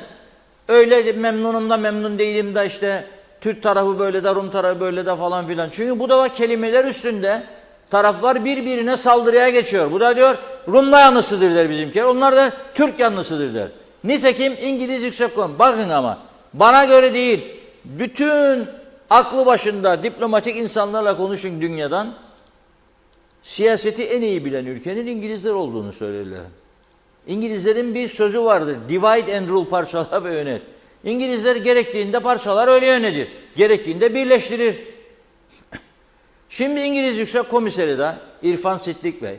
Öyle memnunum da memnun değilim de işte Türk tarafı böyle de Rum tarafı böyle de falan filan. Çünkü bu da kelimeler üstünde taraflar birbirine saldırıya geçiyor. Bu da diyor Rum'la yanlısıdır der bizimkiler. Onlar da Türk yanlısıdır der. Nitekim İngiliz Yüksekokulu. Bakın ama bana göre değil. Bütün aklı başında diplomatik insanlarla konuşun dünyadan. Siyaseti en iyi bilen ülkenin İngilizler olduğunu söylerler. İngilizlerin bir sözü vardır. Divide and rule, parçala ve yönet. İngilizler gerektiğinde parçalar öyle yönetir. Gerektiğinde birleştirir. Şimdi İngiliz Yüksek Komiseri de İrfan Siddik Bey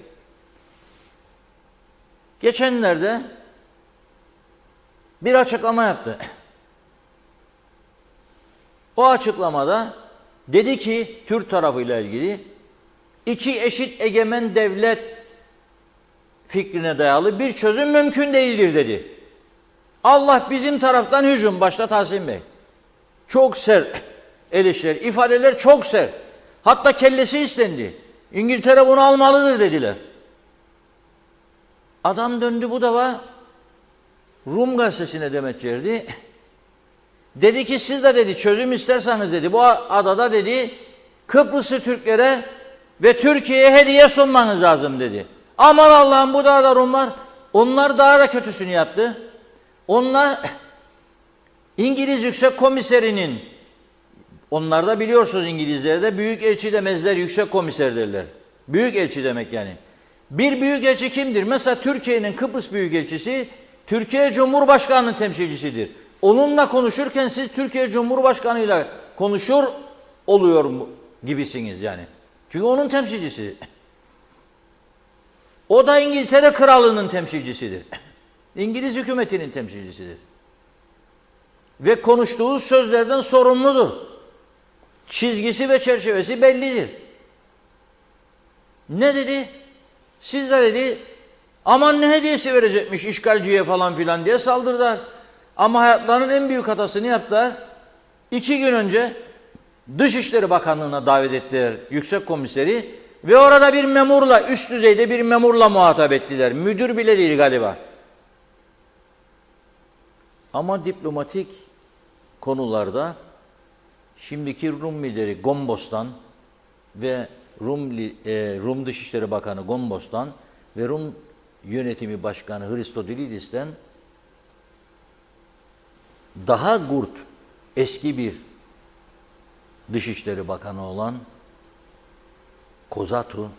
geçenlerde bir açıklama yaptı. O açıklamada dedi ki Türk tarafıyla ilgili iki eşit egemen devlet fikrine dayalı bir çözüm mümkün değildir dedi. Allah bizim taraftan hücum, başta Tahsin Bey. Çok sert eleştiriler, ifadeler çok sert. Hatta kellesi istendi. İngiltere bunu almalıdır dediler. Adam döndü bu defa Rum gazetesine demet verdi. Dedi ki siz de dedi çözüm isterseniz dedi bu adada dedi Kıbrıslı Türklere ve Türkiye'ye hediye sunmanız lazım dedi. Aman Allah'ım bu da Rumlar. Onlar daha da kötüsünü yaptı. Onlar İngiliz Yüksek Komiserinin, onlar da biliyorsunuz İngilizlerde büyükelçi demezler, yüksek komiser derler. Büyükelçi demek yani. Bir büyükelçi kimdir? Mesela Türkiye'nin Kıbrıs Büyükelçisi Türkiye Cumhurbaşkanı'nın temsilcisidir. Onunla konuşurken siz Türkiye Cumhurbaşkanı'yla konuşur oluyor gibisiniz yani. Çünkü onun temsilcisi. O da İngiltere Krallığı'nın temsilcisidir. İngiliz hükümetinin temsilcisidir. Ve konuştuğu sözlerden sorumludur. Çizgisi ve çerçevesi bellidir. Ne dedi? Siz de dedi aman ne hediyesi verecekmiş işgalciye falan filan diye saldırdılar. Ama hayatlarının en büyük hatasını yaptılar. 2 gün önce Dışişleri Bakanlığı'na davet ettiler yüksek komiseri ve orada bir memurla, üst düzeyde bir memurla muhatap ettiler. Müdür bile değil galiba. Ama diplomatik konularda şimdiki Rum lideri Gombos'tan ve Rum Dışişleri Bakanı Gombos'tan ve Rum Yönetimi Başkanı Hristodilidis'ten daha gurt eski bir Dışişleri Bakanı olan Kozatu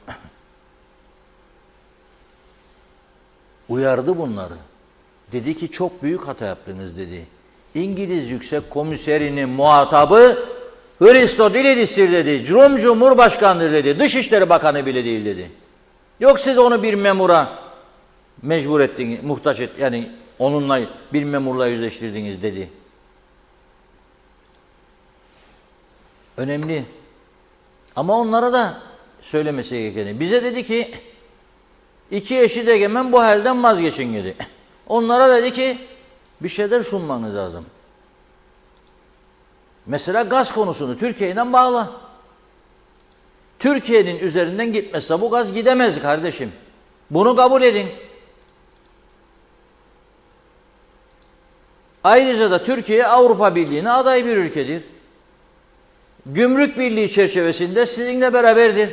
uyardı bunları. Dedi ki çok büyük hata yaptınız dedi. İngiliz Yüksek Komiserinin muhatabı Hristodilidis'tir dedi. Rum Cumhurbaşkanı'dır dedi. Dışişleri Bakanı bile değil dedi. Yok siz onu bir memura mecbur ettiniz, muhtaç et, yani onunla bir memurla yüzleştirdiniz dedi. Önemli. Ama onlara da söylemesi gerekeni. Bize dedi ki 2 eşit egemen bu halden vazgeçin dedi. Onlara dedi ki bir şeyler sunmanız lazım. Mesela gaz konusunu Türkiye'yle bağla. Türkiye'nin üzerinden gitmezse bu gaz gidemez kardeşim. Bunu kabul edin. Ayrıca da Türkiye Avrupa Birliği'ne aday bir ülkedir. Gümrük Birliği çerçevesinde sizinle beraberdir.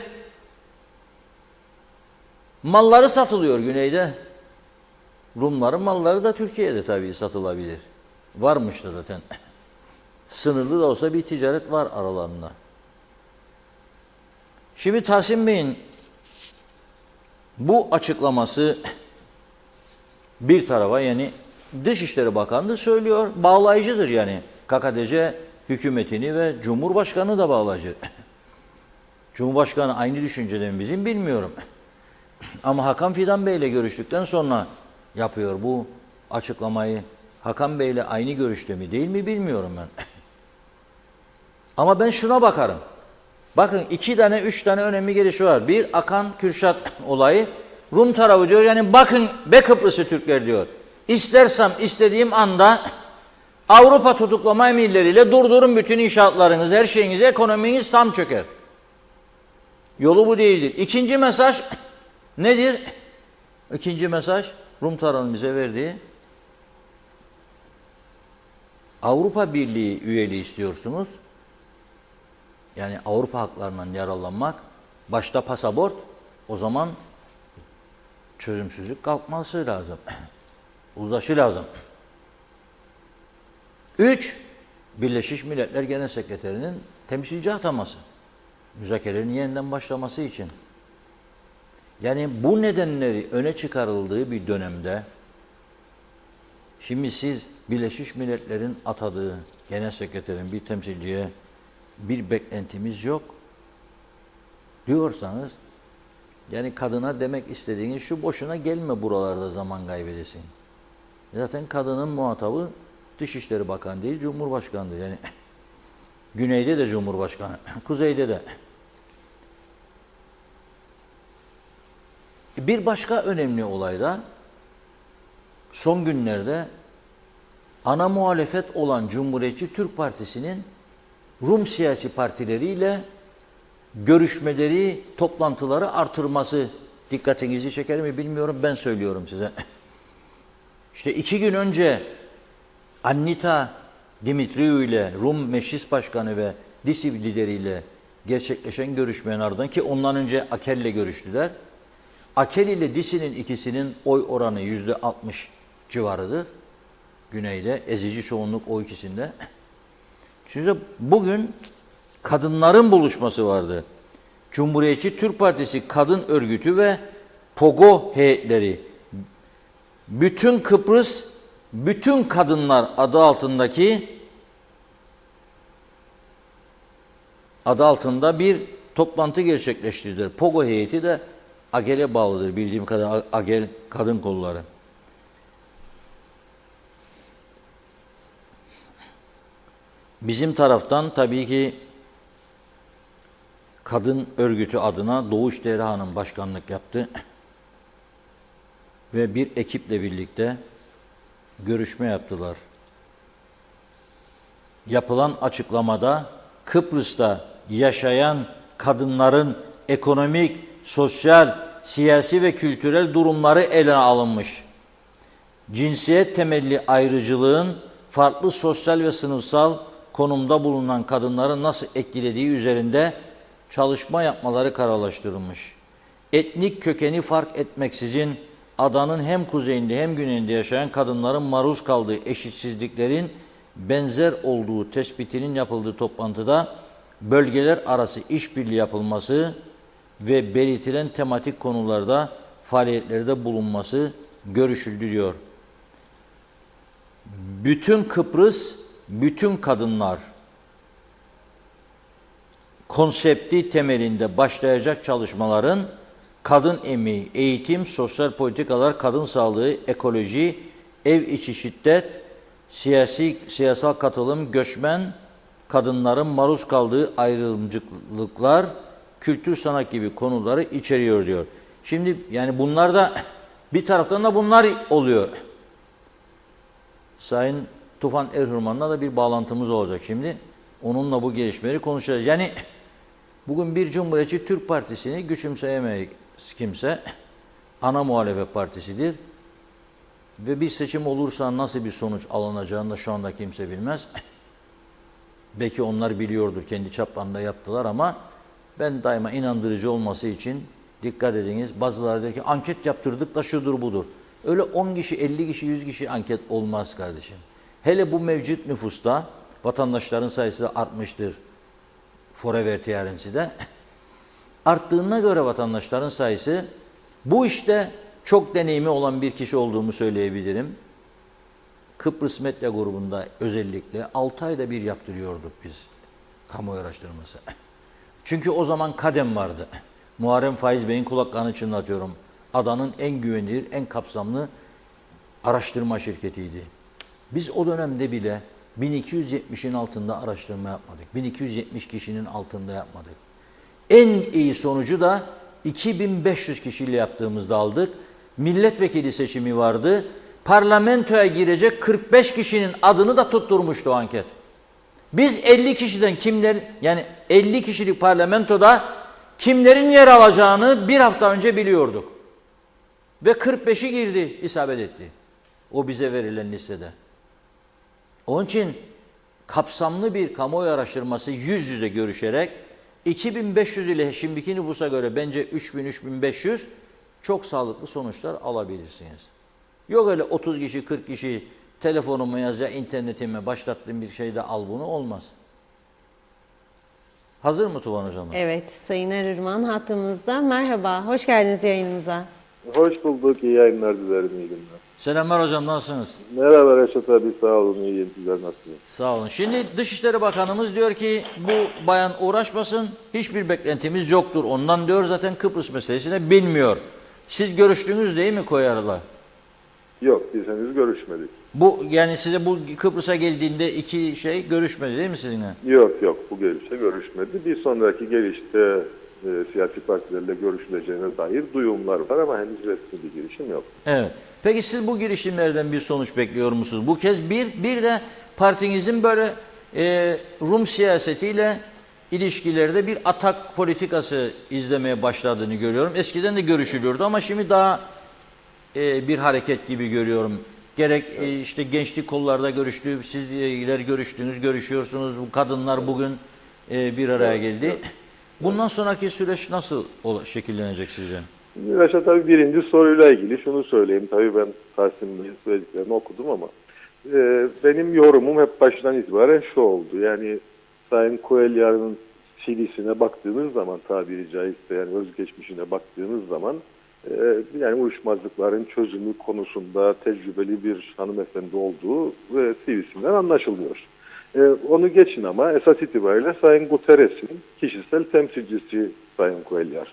Malları satılıyor güneyde. Rumların malları da Türkiye'de tabii satılabilir. Varmış da zaten. Sınırlı da olsa bir ticaret var aralarında. Şimdi Tahsin Bey'in bu açıklaması bir tarafa, yani Dışişleri Bakanlığı söylüyor, bağlayıcıdır yani. KKTC hükümetini ve Cumhurbaşkanı da bağlayıcı. Cumhurbaşkanı aynı düşüncede mi bizim bilmiyorum. Ama Hakan Fidan Bey ile görüştükten sonra yapıyor bu açıklamayı. Hakan Bey ile aynı görüşte mi değil mi bilmiyorum ben. Ama ben şuna bakarım. Bakın 2 tane 3 tane önemli gelişme var. Bir, Akan Kürşat olayı. Rum tarafı diyor yani bakın be Kıbrıslı Türkler diyor. İstersem istediğim anda Avrupa tutuklama emirleriyle durdurun bütün inşaatlarınızı, her şeyinizi, ekonominiz tam çöker. Yolu bu değildir. İkinci mesaj nedir? İkinci mesaj Rum tarafının bize verdiği Avrupa Birliği üyeliği istiyorsunuz. Yani Avrupa haklarından yararlanmak, başta pasaport, o zaman çözümsüzlük kalkması lazım. Uzlaşı lazım. 3. Birleşmiş Milletler Genel Sekreterinin temsilci ataması. Müzakerelerin yeniden başlaması için. Yani bu nedenleri öne çıkarıldığı bir dönemde şimdi siz Birleşmiş Milletler'in atadığı genel sekreterin bir temsilciye bir beklentimiz yok diyorsanız, yani kadına demek istediğiniz şu: boşuna gelme buralarda zaman kaybedesin. Zaten kadının muhatabı Dışişleri Bakanı değil, Cumhurbaşkanı'dır. Yani güneyde de Cumhurbaşkanı, kuzeyde de. Bir başka önemli olay da son günlerde ana muhalefet olan Cumhuriyetçi Türk Partisi'nin Rum siyasi partileriyle görüşmeleri, toplantıları artırması dikkatinizi çeker mi bilmiyorum, ben söylüyorum size. İşte 2 gün önce Annita Dimitriou ile Rum Meclis Başkanı ve DİSİV lideriyle gerçekleşen görüşmenin ardından, ki ondan önce Akel ile görüştüler. Akel ile DİSİ'nin ikisinin oy oranı %60 civarıdır. Güneyde ezici çoğunluk o ikisinde. Şimdi bugün kadınların buluşması vardı. Cumhuriyetçi Türk Partisi Kadın Örgütü ve POGO heyetleri, bütün Kıbrıs, bütün kadınlar adı altında bir toplantı gerçekleştirdiler. POGO heyeti de AGEL'e bağlıdır bildiğim kadar, AGEL Kadın Kolları. Bizim taraftan tabii ki kadın örgütü adına Doğuş Dera Hanım başkanlık yaptı ve bir ekiple birlikte görüşme yaptılar. Yapılan açıklamada Kıbrıs'ta yaşayan kadınların ekonomik, sosyal, siyasi ve kültürel durumları ele alınmış. Cinsiyet temelli ayrıcılığın farklı sosyal ve sınıfsal konumda bulunan kadınları nasıl etkilediği üzerinde çalışma yapmaları kararlaştırılmış. Etnik kökeni fark etmeksizin adanın hem kuzeyinde hem güneyinde yaşayan kadınların maruz kaldığı eşitsizliklerin benzer olduğu tespitinin yapıldığı toplantıda bölgeler arası işbirliği yapılması ve belirtilen tematik konularda faaliyetlerde bulunması görüşüldü diyor. Bütün Kıbrıs, bütün kadınlar konsepti temelinde başlayacak çalışmaların kadın emeği, eğitim, sosyal politikalar, kadın sağlığı, ekoloji, ev içi şiddet, siyasal katılım, göçmen kadınların maruz kaldığı ayrımcılıklar, kültür sanat gibi konuları içeriyor diyor. Şimdi yani bunlar da bir taraftan da bunlar oluyor. Sayın Tufan Erhürman'la da bir bağlantımız olacak şimdi. Onunla bu gelişmeleri konuşacağız. Yani bugün bir Cumhuriyetçi Türk Partisi'ni güçümseyemeyiz kimse. Ana muhalefet partisidir. Ve bir seçim olursa nasıl bir sonuç alınacağını da şu anda kimse bilmez. Belki onlar biliyordur, kendi çaplarında yaptılar ama ben daima inandırıcı olması için dikkat ediniz. Bazıları der ki anket yaptırdık da şudur budur. Öyle 10 kişi, 50 kişi, 100 kişi anket olmaz kardeşim. Hele bu mevcut nüfusta vatandaşların sayısı da artmıştır. Forever TRNC'de. Arttığına göre vatandaşların sayısı, bu işte çok deneyimi olan bir kişi olduğumu söyleyebilirim. Kıbrıs Medya Grubu'nda özellikle 6 ayda bir yaptırıyorduk biz kamuoyu araştırması. Çünkü o zaman Kadem vardı. Muharrem Faiz Bey'in kulaklarını çınlatıyorum. Adanın en güvenilir, en kapsamlı araştırma şirketiydi. Biz o dönemde bile 1270'in altında araştırma yapmadık. 1270 kişinin altında yapmadık. En iyi sonucu da 2500 kişiyle yaptığımızda aldık. Milletvekili seçimi vardı. Parlamentoya girecek 45 kişinin adını da tutturmuştu anket. Biz 50 kişiden yani 50 kişilik parlamentoda kimlerin yer alacağını bir hafta önce biliyorduk. Ve 45'i girdi, isabet etti. O bize verilen listede. Onun için kapsamlı bir kamuoyu araştırması yüz yüze görüşerek 2500 ile şimdiki nüfusa göre bence 3000-3500 çok sağlıklı sonuçlar alabilirsiniz. Yok öyle 30 kişi 40 kişi telefonumu yaz ya internetime başlattığım bir şeyde al bunu, olmaz. Hazır mı Tuvan Hocam? Evet, Sayın Erhürman hattımızda. Merhaba, hoş geldiniz yayınımıza. Hoş bulduk, iyi yayınlar dilerim, iyi günler. Selamlar hocam, nasılsınız? Merhaba Reşat abi, sağ olun, iyiyim, sizler nasılsınız? Sağ olun. Şimdi Dışişleri Bakanımız diyor ki bu bayan uğraşmasın, hiçbir beklentimiz yoktur. Ondan diyor zaten Kıbrıs meselesini bilmiyor. Siz görüştünüz değil mi Koyar'la? Yok, biz henüz görüşmedik. Bu yani size bu Kıbrıs'a geldiğinde iki şey görüşmedi değil mi sizinle? Yok, bu gelişte görüşmedi. Bir sonraki gelişte siyasi partilerle görüşüleceğine dair duyumlar var ama henüz resmi bir girişim yok. Evet. Peki siz bu girişimlerden bir sonuç bekliyor musunuz? Bu kez bir de partinizin böyle Rum siyasetiyle ilişkilerde bir atak politikası izlemeye başladığını görüyorum. Eskiden de görüşülüyordu ama şimdi daha bir hareket gibi görüyorum. Gerek işte gençlik kollarda görüştü, sizler görüştünüz, görüşüyorsunuz. Bu kadınlar bugün bir araya geldi. Bundan sonraki süreç nasıl şekillenecek sizce? Reşat abi, birinci soruyla ilgili şunu söyleyeyim. Tabii ben Tahsin Bey'in söylediklerini okudum ama benim yorumum hep baştan itibaren şu oldu. Yani Sayın Cuéllar'ın CV'sine baktığınız zaman, tabiri caizse yani özgeçmişine baktığınız zaman yani uyuşmazlıkların çözümü konusunda tecrübeli bir hanımefendi olduğu ve CV'sinden anlaşılıyor. Onu geçin ama esas itibariyle Sayın Guterres'in kişisel temsilcisi Sayın Cuéllar.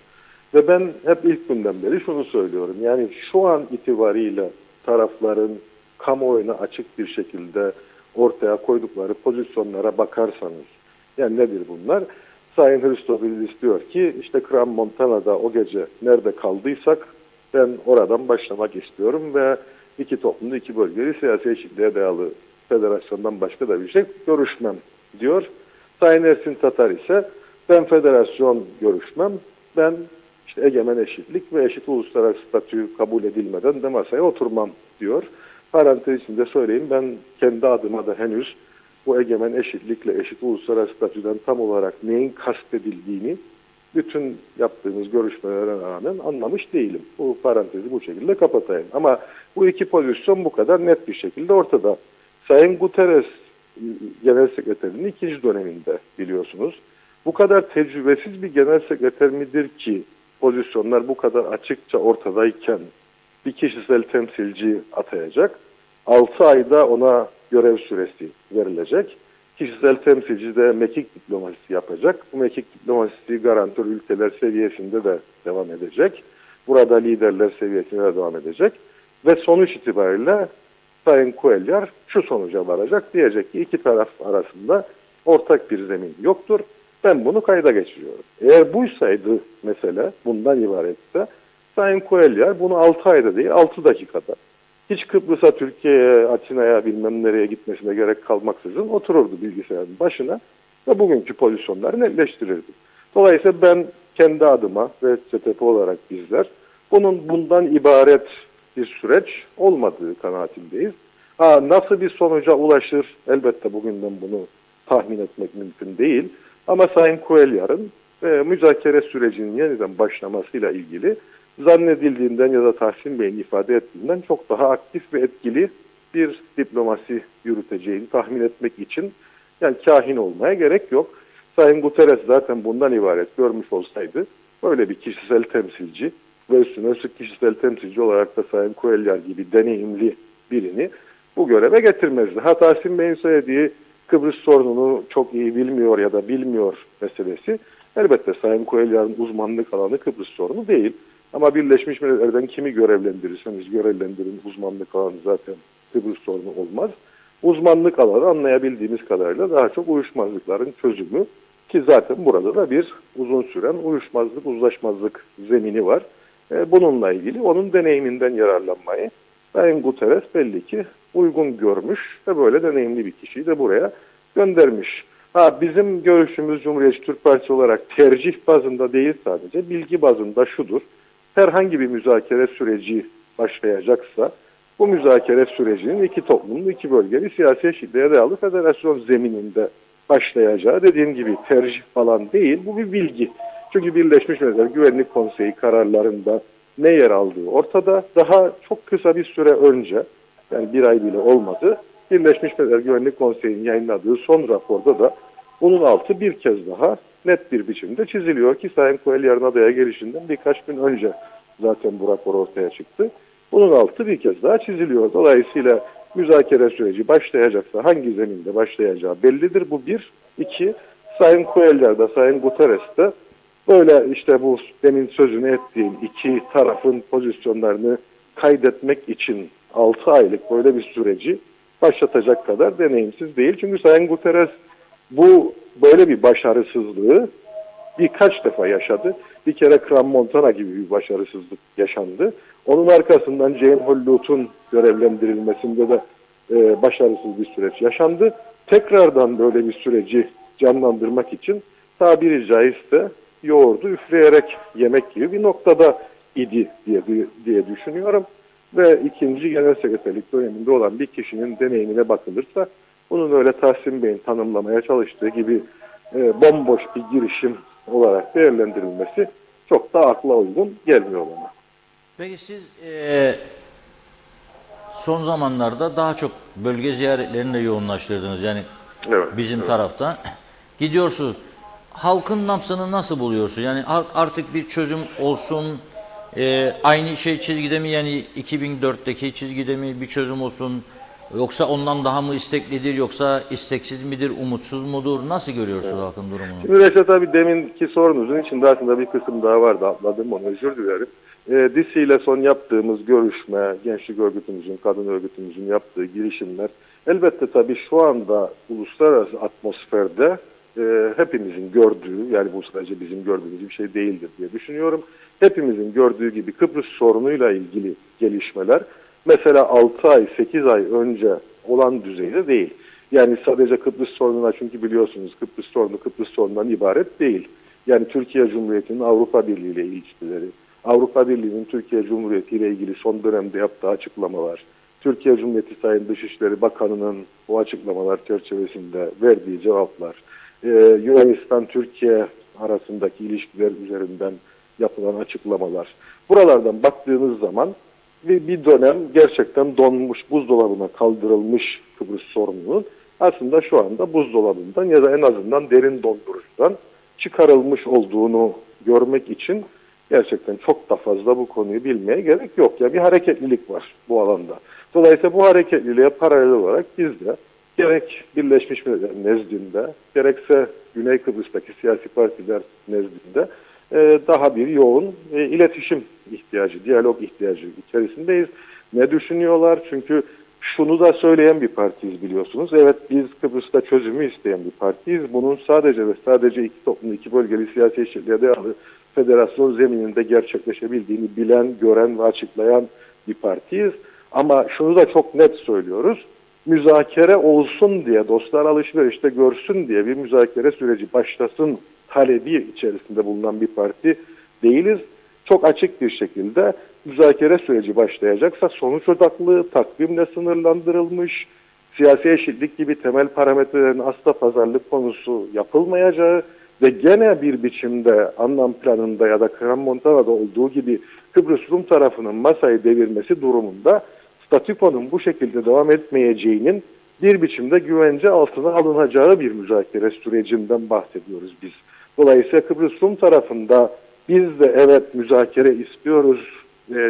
Ve ben hep ilk günden beri şunu söylüyorum. Yani şu an itibariyle tarafların kamuoyuna açık bir şekilde ortaya koydukları pozisyonlara bakarsanız, yani nedir bunlar? Sayın Hristofilis diyor ki işte Crans-Montana'da o gece nerede kaldıysak ben oradan başlamak istiyorum ve iki toplumda iki bölgeli siyasi eşitliğe dayalı federasyondan başka da bir şey görüşmem diyor. Sayın Ersin Tatar ise ben federasyon görüşmem, ben işte egemen eşitlik ve eşit uluslararası statü kabul edilmeden de masaya oturmam diyor. Parantez içinde söyleyeyim, ben kendi adıma da henüz bu egemen eşitlikle eşit uluslararası statüden tam olarak neyin kastedildiğini bütün yaptığımız görüşmelere rağmen anlamış değilim. Bu parantezi bu şekilde kapatayım. Ama bu iki pozisyon bu kadar net bir şekilde ortada. Sayın Guterres Genel Sekreterinin ikinci döneminde biliyorsunuz. Bu kadar tecrübesiz bir genel sekreter midir ki pozisyonlar bu kadar açıkça ortadayken bir kişisel temsilci atayacak? 6 ayda ona görev süresi verilecek. Kişisel temsilci de mekik diplomasisi yapacak. Bu mekik diplomasisi garantör ülkeler seviyesinde de devam edecek. Burada liderler seviyesinde de devam edecek. Ve sonuç itibariyle Sayın Cuéllar şu sonuca varacak. Diyecek ki iki taraf arasında ortak bir zemin yoktur. Ben bunu kayda geçiriyorum. Eğer buysaydı mesele, bundan ibaretse, Sayın Cuéllar bunu 6 ayda değil 6 dakikada, hiç Kıbrıs'a, Türkiye'ye, Atina'ya bilmem nereye gitmesine gerek kalmaksızın otururdu bilgisayarın başına ve bugünkü pozisyonları netleştirirdi. Dolayısıyla ben kendi adıma ve CTP olarak bizler bundan ibaret bir süreç olmadığı kanaatindeyiz. Nasıl bir sonuca ulaşır? Elbette bugünden bunu tahmin etmek mümkün değil. Ama Sayın Cuéllar'ın müzakere sürecinin yeniden başlamasıyla ilgili zannedildiğinden ya da Tahsin Bey'in ifade ettiğinden çok daha aktif ve etkili bir diplomasi yürüteceğini tahmin etmek için yani kahin olmaya gerek yok. Sayın Guterres zaten bundan ibaret görmüş olsaydı böyle bir kişisel temsilci ve üstüne kişisel temsilci olarak da Sayın Cuéllar gibi deneyimli birini bu göreve getirmezdi. Tahsin Bey'in söylediği Kıbrıs sorununu çok iyi bilmiyor ya da bilmiyor meselesi. Elbette Sayın Cuéllar'ın uzmanlık alanı Kıbrıs sorunu değil. Ama Birleşmiş Milletler'den kimi görevlendirirseniz görevlendirin, uzmanlık alanı zaten Kıbrıs sorunu olmaz. Uzmanlık alanı anlayabildiğimiz kadarıyla daha çok uyuşmazlıkların çözümü ki zaten burada da bir uzun süren uyuşmazlık, uzlaşmazlık zemini var. Bununla ilgili onun deneyiminden yararlanmayı Sayın Guterres belli ki uygun görmüş ve böyle deneyimli bir kişiyi de buraya göndermiş. Bizim görüşümüz Cumhuriyetçi Türk Partisi olarak tercih bazında değil, sadece bilgi bazında şudur. Herhangi bir müzakere süreci başlayacaksa bu müzakere sürecinin iki toplumun iki bölgeli siyasi eşitliğe dayalı federasyon zemininde başlayacağı, dediğim gibi tercih falan değil, bu bir bilgi. Çünkü Birleşmiş Milletler Güvenlik Konseyi kararlarında ne yer aldığı ortada. Daha çok kısa bir süre önce, yani bir ay bile olmadı, Birleşmiş Milletler Güvenlik Konseyi'nin yayınladığı son raporda da bunun altı bir kez daha net bir biçimde çiziliyor ki Sayın Cuéllar'ın adaya gelişinden birkaç gün önce zaten bu rapor ortaya çıktı. Bunun altı bir kez daha çiziliyor. Dolayısıyla müzakere süreci başlayacaksa hangi zeminde başlayacağı bellidir. Bu bir. İki, Sayın Cuéllar'da, Sayın Guterres'te böyle işte bu demin sözünü ettiğim iki tarafın pozisyonlarını kaydetmek için 6 aylık böyle bir süreci başlatacak kadar deneyimsiz değil. Çünkü Sayın Guterres bu böyle bir başarısızlığı birkaç defa yaşadı. Bir kere Crans-Montana gibi bir başarısızlık yaşandı. Onun arkasından Jane Hollut'un görevlendirilmesinde de başarısız bir süreç yaşandı. Tekrardan böyle bir süreci canlandırmak için tabiri caizse yoğurdu üfleyerek yemek gibi bir noktada idi diye düşünüyorum. Ve ikinci genel sekreterlik döneminde olan bir kişinin deneyimine bakılırsa bunun öyle Tahsin Bey'in tanımlamaya çalıştığı gibi bomboş bir girişim olarak değerlendirilmesi çok da akla uygun gelmiyor bana. Peki siz son zamanlarda daha çok bölge ziyaretlerinde yoğunlaştırdınız. Yani Evet, bizim evet. tarafta gidiyorsunuz. Halkın nabzını nasıl buluyorsun? Yani artık bir çözüm olsun, aynı şey çizgide mi, yani 2004'teki çizgide mi bir çözüm olsun? Yoksa ondan daha mı isteklidir, yoksa isteksiz midir, umutsuz mudur? Nasıl görüyorsunuz halkın durumunu? Şimdi Reşat abi, deminki sorunuzun içinde aslında bir kısım daha vardı, atladım onu, özür dilerim. DİSİ ile son yaptığımız görüşme, gençlik örgütümüzün, kadın örgütümüzün yaptığı girişimler, elbette tabii şu anda uluslararası atmosferde hepimizin gördüğü, yani bu sadece bizim gördüğümüz bir şey değildir diye düşünüyorum. Hepimizin gördüğü gibi Kıbrıs sorunuyla ilgili gelişmeler mesela 6 ay, 8 ay önce olan düzeyde değil. Yani sadece Kıbrıs sorununa, çünkü biliyorsunuz Kıbrıs sorunu Kıbrıs sorunundan ibaret değil. Yani Türkiye Cumhuriyeti'nin Avrupa Birliği ile ilişkileri, Avrupa Birliği'nin Türkiye Cumhuriyeti ile ilgili son dönemde yaptığı açıklamalar, Türkiye Cumhuriyeti Sayın Dışişleri Bakanı'nın bu açıklamalar çerçevesinde verdiği cevaplar, Yunanistan-Türkiye arasındaki ilişkiler üzerinden yapılan açıklamalar. Buralardan baktığınız zaman bir dönem gerçekten donmuş, buzdolabına kaldırılmış Kıbrıs sorununun aslında şu anda buzdolabından ya da en azından derin dondurucudan çıkarılmış olduğunu görmek için gerçekten çok da fazla bu konuyu bilmeye gerek yok. Ya bir hareketlilik var bu alanda. Dolayısıyla bu hareketliliğe paralel olarak biz de gerek Birleşmiş Milletler nezdinde, gerekse Güney Kıbrıs'taki siyasi partiler nezdinde daha bir yoğun iletişim ihtiyacı, diyalog ihtiyacı içerisindeyiz. Ne düşünüyorlar? Çünkü şunu da söyleyen bir partiyiz, biliyorsunuz. Evet, biz Kıbrıs'ta çözümü isteyen bir partiyiz. Bunun sadece ve sadece iki toplum, iki bölgeli siyasi eşitliğe dayalı federasyon zemininde gerçekleşebildiğini bilen, gören ve açıklayan bir partiyiz. Ama şunu da çok net söylüyoruz. Müzakere olsun diye, dostlar alışverişte görsün diye bir müzakere süreci başlasın talebi içerisinde bulunan bir parti değiliz. Çok açık bir şekilde müzakere süreci başlayacaksa sonuç odaklı, takvimle sınırlandırılmış, siyasi eşitlik gibi temel parametrelerin asla pazarlık konusu yapılmayacağı ve gene bir biçimde anlam planında ya da Crans-Montana'da olduğu gibi Kıbrıs Rum tarafının masayı devirmesi durumunda statükonun bu şekilde devam etmeyeceğinin bir biçimde güvence altına alınacağı bir müzakere sürecinden bahsediyoruz biz. Dolayısıyla Kıbrıs Rum tarafında biz de evet müzakere istiyoruz,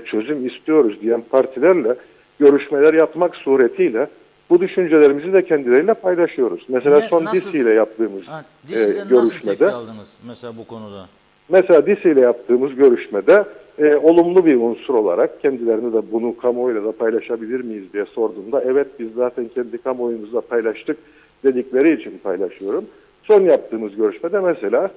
çözüm istiyoruz diyen partilerle görüşmeler yapmak suretiyle bu düşüncelerimizi de kendileriyle paylaşıyoruz. Mesela son DİSİ ile yaptığımız DİSİ'den nasıl görüşmede, tepki aldınız mesela bu konuda? mesela DİSİ ile yaptığımız görüşmede olumlu bir unsur olarak kendilerine de bunu kamuoyuyla da paylaşabilir miyiz diye sorduğumda evet biz zaten kendi kamuoyumuzla paylaştık dedikleri için paylaşıyorum. Son yaptığımız görüşmede mesela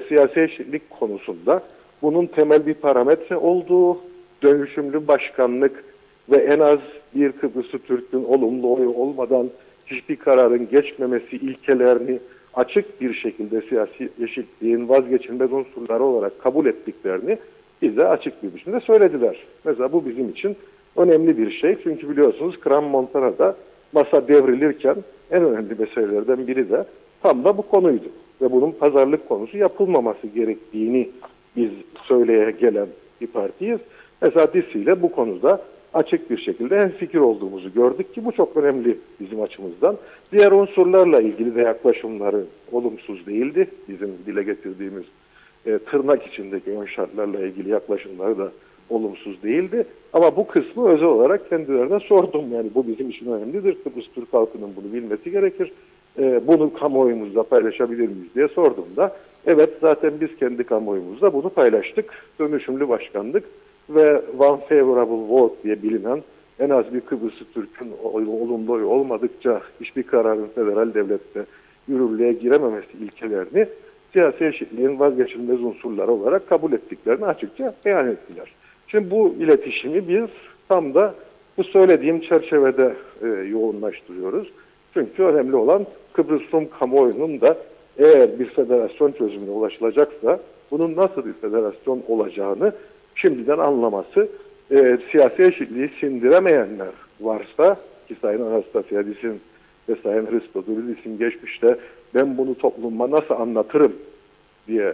siyasi eşitlik konusunda bunun temel bir parametre olduğu, dönüşümlü başkanlık ve en az bir Kıbrıslı Türk'ün olumlu oyu olmadan hiçbir kararın geçmemesi ilkelerini açık bir şekilde siyasi eşitliğin vazgeçilmez unsurları olarak kabul ettiklerini bize açık bir biçimde söylediler. Mesela bu bizim için önemli bir şey. Çünkü biliyorsunuz Crans-Montana'da masa devrilirken en önemli meselelerden biri de tam da bu konuydu. Ve bunun pazarlık konusu yapılmaması gerektiğini biz söyleye gelen bir partiyiz. Mesela DİSİ ile bu konuda açık bir şekilde hemfikir olduğumuzu gördük ki bu çok önemli bizim açımızdan. Diğer unsurlarla ilgili de yaklaşımları olumsuz değildi. Bizim dile getirdiğimiz tırnak içindeki ön şartlarla ilgili yaklaşımları da olumsuz değildi. Ama bu kısmı özel olarak kendilerine sordum. Yani bu bizim için önemlidir. Kıbrıs Türk halkının bunu bilmesi gerekir. Bunu kamuoyumuzda paylaşabilir miyiz diye sorduğumda evet zaten biz kendi kamuoyumuzda bunu paylaştık. Dönüşümlü başkanlık ve one favorable vote diye bilinen en az bir Kıbrıslı Türk'ün olumlu oyu olmadıkça hiçbir kararın federal devlette yürürlüğe girememesi ilkelerini siyasi eşitliğin vazgeçilmez unsurları olarak kabul ettiklerini açıkça beyan ettiler. Şimdi bu iletişimi biz tam da bu söylediğim çerçevede yoğunlaştırıyoruz. Çünkü önemli olan Kıbrıs Rum kamuoyunun da eğer bir federasyon çözümüne ulaşılacaksa bunun nasıl bir federasyon olacağını şimdiden anlaması, siyasi eşitliği sindiremeyenler varsa ki Sayın Anastasiadis'in ve Sayın Hristodoulidis'in geçmişte ben bunu topluma nasıl anlatırım diye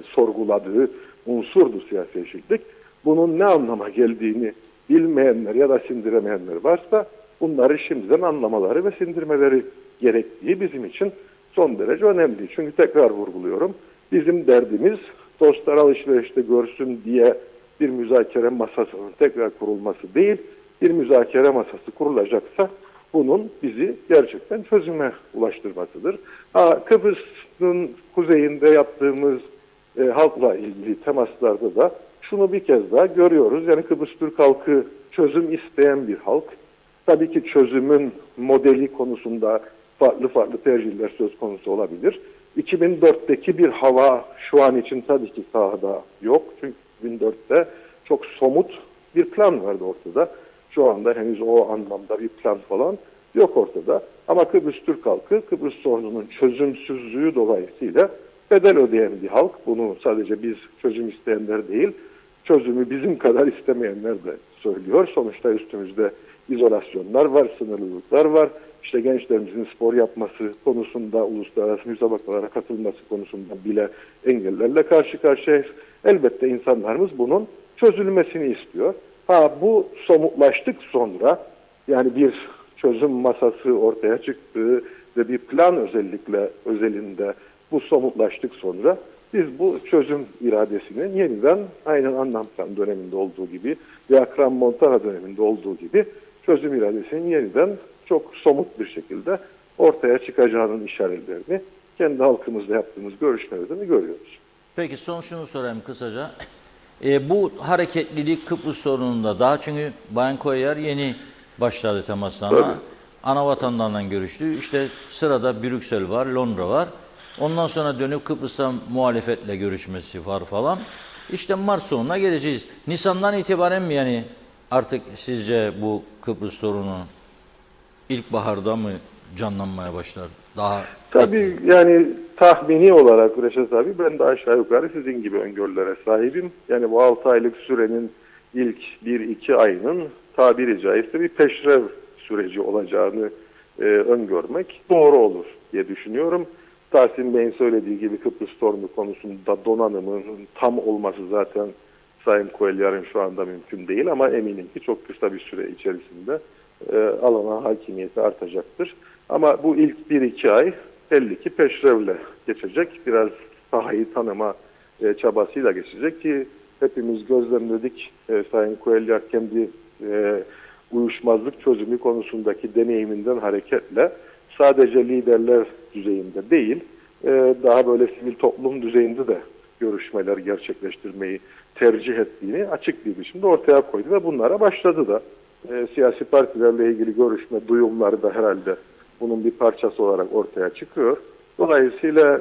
sorguladığı unsurdu siyasi eşitlik. Bunun ne anlama geldiğini bilmeyenler ya da sindiremeyenler varsa bunları şimdiden anlamaları ve sindirmeleri gerektiği bizim için son derece önemli. Çünkü tekrar vurguluyorum, bizim derdimiz dostlar alışverişte görsün diye bir müzakere masasının tekrar kurulması değil, bir müzakere masası kurulacaksa bunun bizi gerçekten çözüme ulaştırmasıdır. Kıbrıs'ın kuzeyinde yaptığımız halkla ilgili temaslarda da şunu bir kez daha görüyoruz. Yani Kıbrıs Türk halkı çözüm isteyen bir halk. Tabii ki çözümün modeli konusunda farklı tercihler söz konusu olabilir. 2004'teki bir hava şu an için tabii ki sahada yok. Çünkü 2004'te çok somut bir plan vardı ortada. Şu anda henüz o anlamda bir plan falan yok ortada. Ama Kıbrıs Türk halkı Kıbrıs sorununun çözümsüzlüğü dolayısıyla bedel ödeyen bir halk. Bunu sadece biz çözüm isteyenler değil, çözümü bizim kadar istemeyenler de söylüyor. Sonuçta üstümüzde izolasyonlar var, sınırlılıklar var. İşte gençlerimizin spor yapması konusunda, uluslararası müsabakalara katılması konusunda bile engellerle karşı karşıyayız. Elbette insanlarımız bunun çözülmesini istiyor. Bu somutlaştık sonra, yani bir çözüm masası ortaya çıktı ve bir plan özelinde bu somutlaştık sonra biz bu çözüm iradesini yeniden aynen Annan Plan döneminde olduğu gibi ve Akram Montana döneminde olduğu gibi çözüm iradesinin yeniden çok somut bir şekilde ortaya çıkacağının işaretlerini kendi halkımızla yaptığımız görüşmelerde de görüyoruz. Peki son şunu sorayım kısaca. Bu hareketlilik Kıbrıs sorununda daha çünkü Bayan Koyer yeni başladı temaslarına. Ana vatanlarından görüştü. İşte sırada Brüksel var, Londra var. Ondan sonra dönüp Kıbrıs'ta muhalefetle görüşmesi var falan. İşte Mart sonuna geleceğiz. Nisan'dan itibaren mi yani artık sizce bu Kıbrıs sorunu ilkbaharda mı canlanmaya başlar? Daha tabii yani tahmini olarak Reşat abi ben de aşağı yukarı sizin gibi öngörülere sahibim. Yani bu 6 aylık sürenin ilk 1-2 ayının tabiri caizse bir peşrev süreci olacağını öngörmek doğru olur diye düşünüyorum. Tahsin Bey'in söylediği gibi Kıbrıs sorunu konusunda donanımın tam olması zaten Sayın Koelyar'ın şu anda mümkün değil ama eminim ki çok kısa bir süre içerisinde alana hakimiyeti artacaktır. Ama bu ilk 1-2 ay belli ki peşrevle geçecek. Biraz sahayı tanıma çabasıyla geçecek ki hepimiz gözlemledik. Sayın Koelyar kendi uyuşmazlık çözümü konusundaki deneyiminden hareketle sadece liderler düzeyinde değil, daha böyle sivil toplum düzeyinde de görüşmeler gerçekleştirmeyi tercih ettiğini açık bir biçimde ortaya koydu ve bunlara başladı da. Siyasi partilerle ilgili görüşme duyumları da herhalde bunun bir parçası olarak ortaya çıkıyor. Dolayısıyla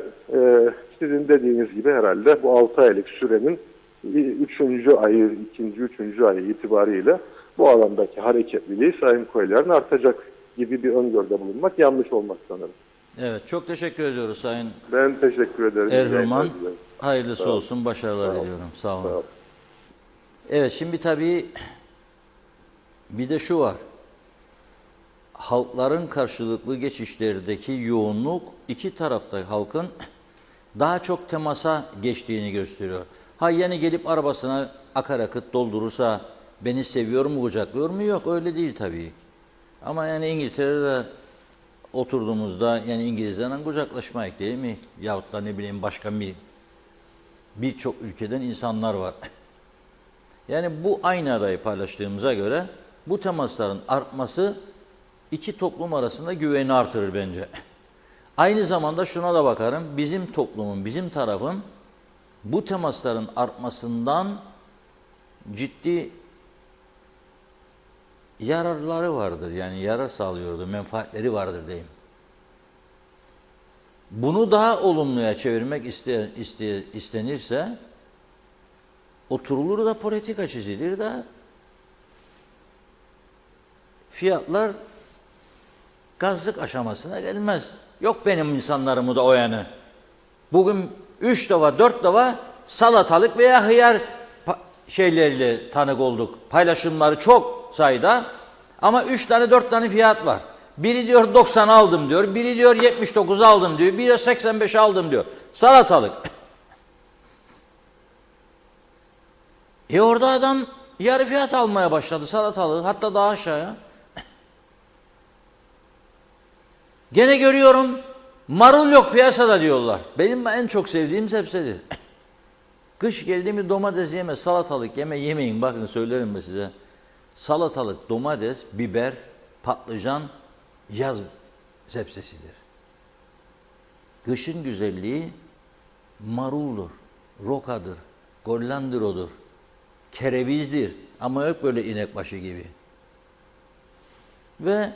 sizin dediğiniz gibi herhalde bu 6 aylık sürenin 3. ayı, 2. 3. ayı itibariyle bu alandaki hareketliliği Sayın Koelyar'ın artacak gibi bir öngörüde bulunmak yanlış olmaz sanırım. Evet, çok teşekkür ediyoruz Sayın Ben teşekkür ederim. Erhürman. Hayırlısı olsun, başarılar diliyorum. Sağ olun. Sağ olun. Evet, şimdi tabii bir de şu var. Halkların karşılıklı geçişlerdeki yoğunluk iki tarafta halkın daha çok temasa geçtiğini gösteriyor. Yeni gelip arabasına akaryakıt doldurursa beni seviyor mu, kucaklıyor mu? Yok, öyle değil tabii. Ama yani İngiltere'de oturduğumuzda yani İngilizlerle kucaklaşmayık değil mi? Yahut da ne bileyim başka birçok ülkeden insanlar var. Yani bu aynı adayı paylaştığımıza göre bu temasların artması iki toplum arasında güveni artırır bence. Aynı zamanda şuna da bakarım, bizim toplumun, bizim tarafın bu temasların artmasından ciddi yararları vardır. Yani yarar sağlıyordu, menfaatleri vardır diyeyim. Bunu daha olumluya çevirmek istenirse oturulur da politika çizilir de fiyatlar gazlık aşamasına gelmez. Yok benim insanlarımı da o yanı Bugün 3 dava 4 dava salatalık veya hıyar şeyleriyle tanık olduk. Paylaşımları çok sayıda ama 3 tane 4 tane fiyat var. Biri diyor 90 aldım diyor, biri diyor 79 aldım diyor, biri diyor 85 aldım diyor. Salatalık. Orada adam yarı fiyat almaya başladı salatalığı, hatta daha aşağıya. Gene görüyorum marul yok piyasada diyorlar. Benim en çok sevdiğim sebzedir. Kış geldi mi domates yeme, salatalık yemeyin. Bakın söylerim mi size. Salatalık, domates, biber, patlıcan yaz sebzesidir. Kışın güzelliği maruldur, rokadır, gollandrodur, kerevizdir ama yok böyle inekbaşı gibi. Ve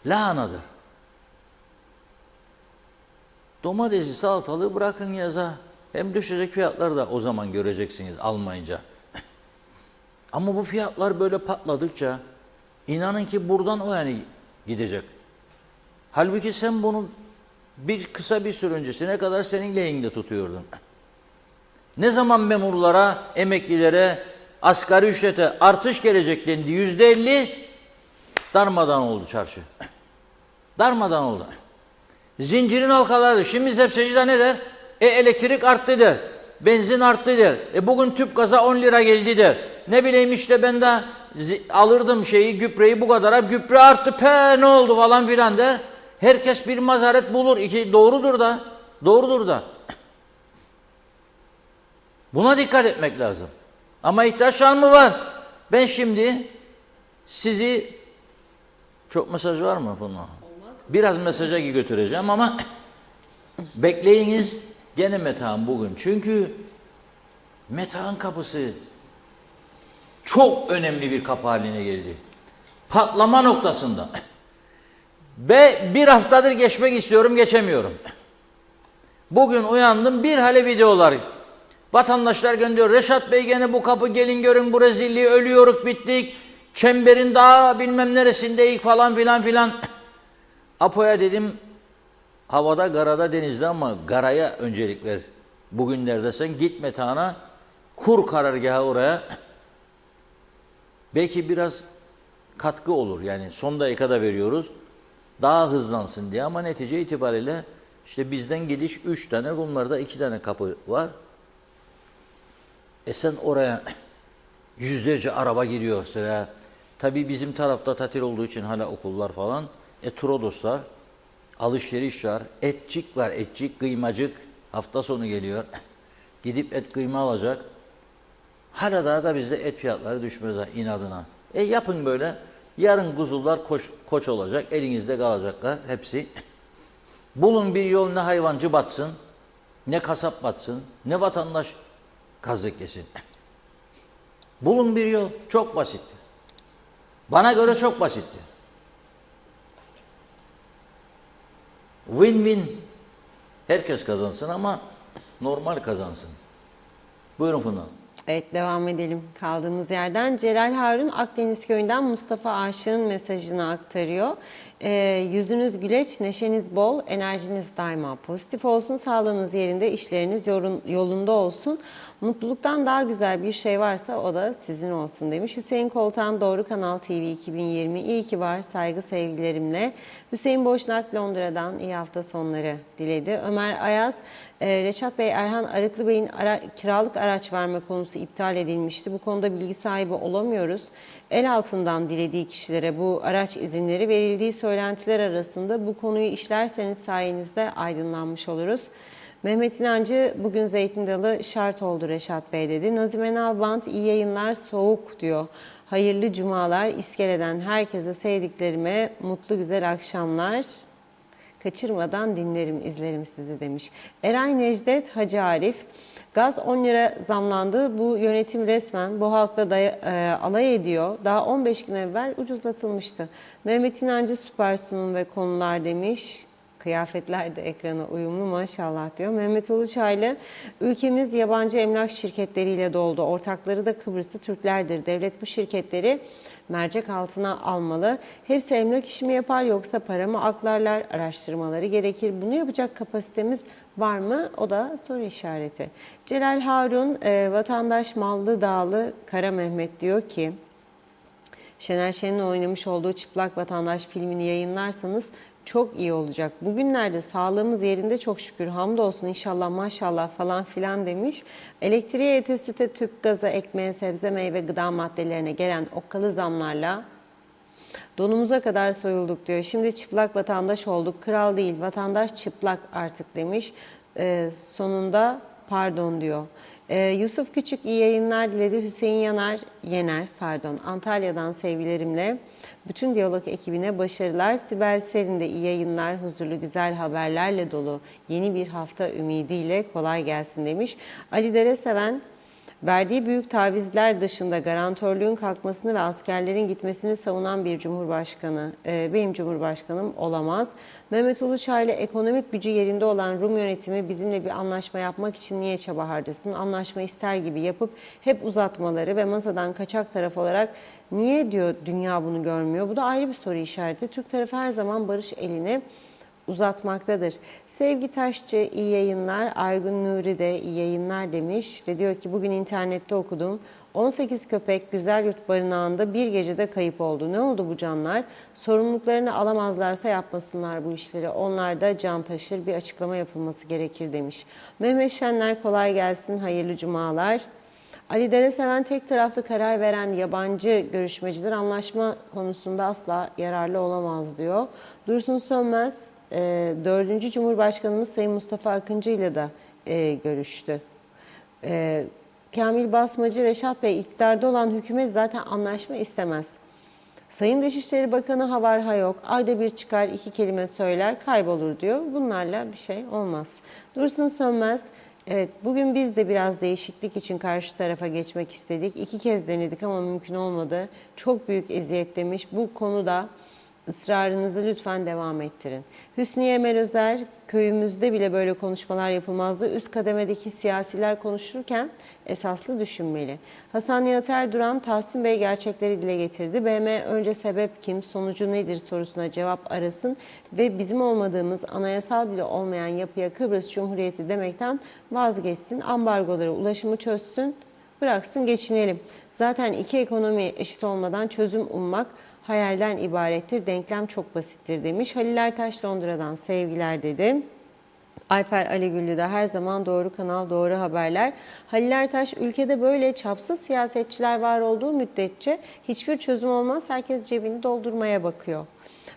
lahanadır. Domatesi, salatalığı bırakın yaza. Hem düşecek fiyatlar da o zaman göreceksiniz almayınca. Ama bu fiyatlar böyle patladıkça inanın ki buradan o yani gidecek. Halbuki sen bunu kısa bir süre öncesine kadar senin lehinde tutuyordun. Ne zaman memurlara, emeklilere, asgari ücrete artış gelecek dendi, %50 darmadan oldu çarşı. Darmadan oldu. Zincirin halkaları. Şimdi sebzeci de ne der? Elektrik arttı der. Benzin arttı der. Bugün tüp gaza 10 lira geldi der. Ne bileyim işte ben de alırdım gübreyi bu kadara. Gübre arttı ne oldu falan filan der. Herkes bir mazaret bulur. Doğrudur da. Doğrudur da. Buna dikkat etmek lazım. Ama ihtiyaç var mı? Var. Ben şimdi sizi çok mesaj var mı bunun? Biraz mesaja götüreceğim ama bekleyiniz gene Metehan bugün. Çünkü Metehan kapısı çok önemli bir kapı haline geldi. Patlama noktasında. Ve bir haftadır geçmek istiyorum, geçemiyorum. Bugün uyandım, bir hale videolar. Vatandaşlar gönderiyor. Reşat Bey gene bu kapı, gelin görün bu rezilliği, ölüyoruz bittik. Çemberin daha bilmem neresindeyik falan filan filan. Apo'ya dedim havada, karada, denizde ama karaya öncelik ver. Bugünlerde sen git Metehan'a, kur karargahı oraya. Belki biraz katkı olur. Yani son dakikada veriyoruz. Daha hızlansın diye ama netice itibariyle işte bizden gidiş 3 tane, bunlarda 2 tane kapı var. Sen oraya yüzlerce araba giriyor sıra. Tabii bizim tarafta tatil olduğu için hala okullar falan. Turodoslar, alışveriş var, etçik var, etçik, kıymacık. Hafta sonu geliyor. Gidip et kıyma alacak. Hala daha da bizde et fiyatları düşmez inadına. Yapın böyle. Yarın kuzular koç olacak, elinizde kalacaklar hepsi. Bulun bir yol, ne hayvancı batsın, ne kasap batsın, ne vatandaş kazık yesin. Bulun bir yol, çok basittir. Bana göre çok basittir. Win-win. Herkes kazansın ama normal kazansın. Buyurun Funda. Evet, devam edelim kaldığımız yerden. Celal Harun Akdeniz Köyü'nden Mustafa Aşık'ın mesajını aktarıyor. Yüzünüz güleç, neşeniz bol, enerjiniz daima pozitif olsun, sağlığınız yerinde, işleriniz yolunda olsun. Mutluluktan daha güzel bir şey varsa o da sizin olsun demiş. Hüseyin Koltan, Doğru Kanal TV 2020. İyi ki var, saygı sevgilerimle. Hüseyin Boşnak Londra'dan iyi hafta sonları diledi. Ömer Ayaz, Reşat Bey, Erhan Arıklı Bey'in kiralık araç verme konusu iptal edilmişti. Bu konuda bilgi sahibi olamıyoruz. El altından dilediği kişilere bu araç izinleri verildiği söylentiler arasında, bu konuyu işlerseniz sayenizde aydınlanmış oluruz. Mehmet İnancı, bugün zeytin dalı şart oldu Reşat Bey dedi. Nazime Nalbant, iyi yayınlar, soğuk diyor. Hayırlı cumalar, iskeleden herkese, sevdiklerime mutlu güzel akşamlar. Kaçırmadan dinlerim, izlerim sizi demiş. Eray Necdet Hacı Arif, gaz 10 lira zamlandı. Bu yönetim resmen bu halkla alay ediyor. Daha 15 gün evvel ucuzlatılmıştı. Mehmet İnancı, süper sunum ve konular demiş. Kıyafetler de ekrana uyumlu maşallah diyor. Mehmet Uluçaylı, ülkemiz yabancı emlak şirketleriyle doldu. Ortakları da Kıbrıslı Türklerdir. Devlet bu şirketleri mercek altına almalı. Hepsi emlak işi mi yapar yoksa para mı aklarlar? Araştırmaları gerekir. Bunu yapacak kapasitemiz var mı? O da soru işareti. Celal Harun, vatandaş Mallı Dağlı Kara Mehmet diyor ki, Şener Şen'in oynamış olduğu Çıplak Vatandaş filmini yayınlarsanız çok iyi olacak. Bugünlerde sağlığımız yerinde çok şükür, hamdolsun, inşallah, maşallah falan filan demiş. Elektriğe, ete, süte, tüp gaza, ekmeğe, sebze, meyve, gıda maddelerine gelen okkalı zamlarla donumuza kadar soyulduk diyor. Şimdi çıplak vatandaş olduk. Kral değil, vatandaş çıplak artık demiş. Sonunda pardon diyor. Yusuf Küçük iyi yayınlar diledi. Hüseyin Yener Antalya'dan sevgilerimle. Bütün Diyalog ekibine başarılar. Sibel Serin de iyi yayınlar, huzurlu güzel haberlerle dolu yeni bir hafta ümidiyle kolay gelsin demiş. Ali Dereseven, verdiği büyük tavizler dışında garantörlüğün kalkmasını ve askerlerin gitmesini savunan bir cumhurbaşkanı, benim cumhurbaşkanım olamaz. Mehmet Uluçay'la ekonomik gücü yerinde olan Rum yönetimi bizimle bir anlaşma yapmak için niye çaba harcasın? Anlaşma ister gibi yapıp hep uzatmaları ve masadan kaçak taraf olarak niye diyor dünya bunu görmüyor? Bu da ayrı bir soru işareti. Türk tarafı her zaman barış elini uzatmaktadır. Sevgi Taşçı iyi yayınlar, Aygun Nuri de iyi yayınlar demiş ve diyor ki bugün internette okudum. 18 köpek Güzel Yurt Barınağı'nda bir gecede kayıp oldu. Ne oldu bu canlar? Sorumluluklarını alamazlarsa yapmasınlar bu işleri. Onlar da can taşır, bir açıklama yapılması gerekir demiş. Mehmet Şenler kolay gelsin, hayırlı cumalar. Ali Dereseven tek taraflı karar veren yabancı görüşmeciler anlaşma konusunda asla yararlı olamaz diyor. Dursun Sönmez 4. Cumhurbaşkanımız Sayın Mustafa Akıncı ile de görüştü. Kamil Basmacı, Reşat Bey iktidarda olan hükümet zaten anlaşma istemez. Sayın Dışişleri Bakanı ha var ha yok, ayda bir çıkar 2 kelime söyler kaybolur diyor. Bunlarla bir şey olmaz. Dursun Sönmez, evet bugün biz de biraz değişiklik için karşı tarafa geçmek istedik. 2 kez denedik ama mümkün olmadı. Çok büyük eziyet demiş. Bu konuda ısrarınızı lütfen devam ettirin. Hüsniye Melözer, köyümüzde bile böyle konuşmalar yapılmazdı. Üst kademedeki siyasiler konuşurken esaslı düşünmeli. Hasan Nihat Erduran, Tahsin Bey gerçekleri dile getirdi. BM önce sebep kim, sonucu nedir sorusuna cevap arasın ve bizim olmadığımız anayasal bile olmayan yapıya Kıbrıs Cumhuriyeti demekten vazgeçsin. Ambargolara ulaşımı çözsün, bıraksın geçinelim. Zaten iki ekonomi eşit olmadan çözüm ummak hayalden ibarettir. Denklem çok basittir demiş. Halil Ertaş Londra'dan sevgiler dedi. Alper Aligüllü de her zaman doğru kanal, doğru haberler. Halil Ertaş, ülkede böyle çapsız siyasetçiler var olduğu müddetçe hiçbir çözüm olmaz. Herkes cebini doldurmaya bakıyor.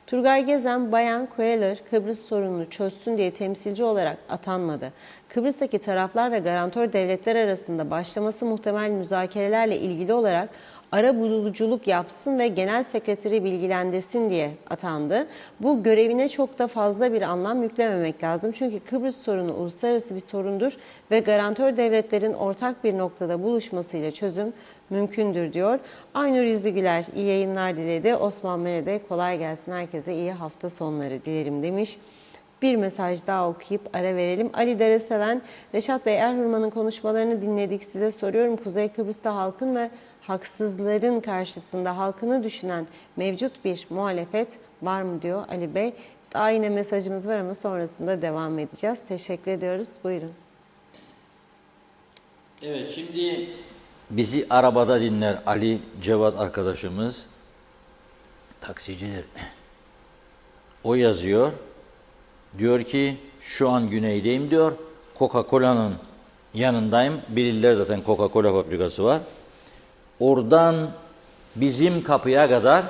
Turgay Gezen, Bayan Kueller Kıbrıs sorununu çözsün diye temsilci olarak atanmadı. Kıbrıs'taki taraflar ve garantör devletler arasında başlaması muhtemel müzakerelerle ilgili olarak arabuluculuk yapsın ve genel sekreteri bilgilendirsin diye atandı. Bu görevine çok da fazla bir anlam yüklememek lazım. Çünkü Kıbrıs sorunu uluslararası bir sorundur ve garantör devletlerin ortak bir noktada buluşmasıyla çözüm mümkündür diyor. Aynur Yüzügüler iyi yayınlar diledi. Osman Mele'de kolay gelsin, herkese iyi hafta sonları dilerim demiş. Bir mesaj daha okuyup ara verelim. Ali Dereseven, Reşat Bey Erhurman'ın konuşmalarını dinledik. Size soruyorum, Kuzey Kıbrıs'ta halkın ve haksızların karşısında halkını düşünen mevcut bir muhalefet var mı diyor Ali Bey. Daha yine mesajımız var ama sonrasında devam edeceğiz. Teşekkür ediyoruz. Buyurun. Evet, şimdi bizi arabada dinler Ali Cevat arkadaşımız, taksicidir. O yazıyor. Diyor ki şu an güneydeyim diyor. Coca-Cola'nın yanındayım. Bilirler zaten, Coca-Cola fabrikası var. Oradan bizim kapıya kadar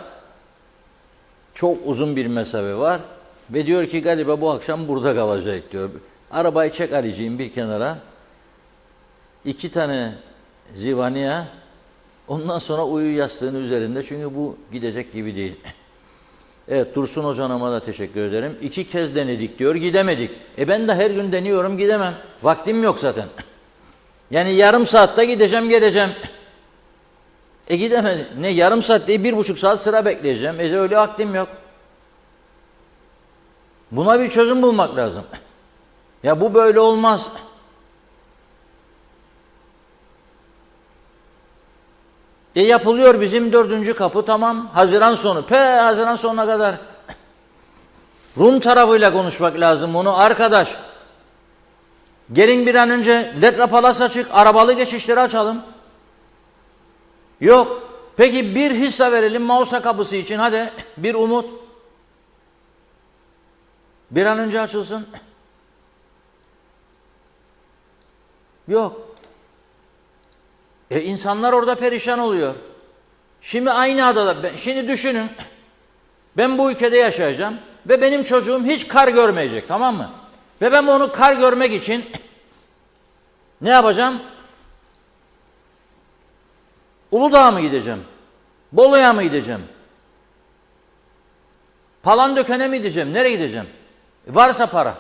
çok uzun bir mesafe var. Ve diyor ki galiba bu akşam burada kalacak diyor. Arabayı çek Ali'ciğim bir kenara. 2 tane zivaniye. Ondan sonra uyu yastığın üzerinde. Çünkü bu gidecek gibi değil. Evet, Dursun Hoca'ma da teşekkür ederim. 2 kez denedik diyor, gidemedik. Ben de her gün deniyorum, gidemem. Vaktim yok zaten. Yani yarım saatte gideceğim, geleceğim. Gidemedim. Ne yarım saat değil, 1,5 saat sıra bekleyeceğim. Öyle vaktim yok. Buna bir çözüm bulmak lazım. Ya bu böyle olmaz. Yapılıyor bizim 4. kapı, tamam. Haziran sonu. Haziran sonuna kadar. Rum tarafıyla konuşmak lazım bunu arkadaş. Gelin bir an önce Letra Palas açık, arabalı geçişleri açalım. Yok. Peki bir hisse verelim Mausa kapısı için, hadi. Bir umut. Bir an önce açılsın. Yok. İnsanlar orada perişan oluyor. Şimdi aynı adada, şimdi düşünün. Ben bu ülkede yaşayacağım ve benim çocuğum hiç kar görmeyecek, tamam mı? Ve ben onu kar görmek için ne yapacağım? Uludağ'a mı gideceğim? Bolu'ya mı gideceğim? Palandöken'e mi gideceğim? Nereye gideceğim? Varsa para.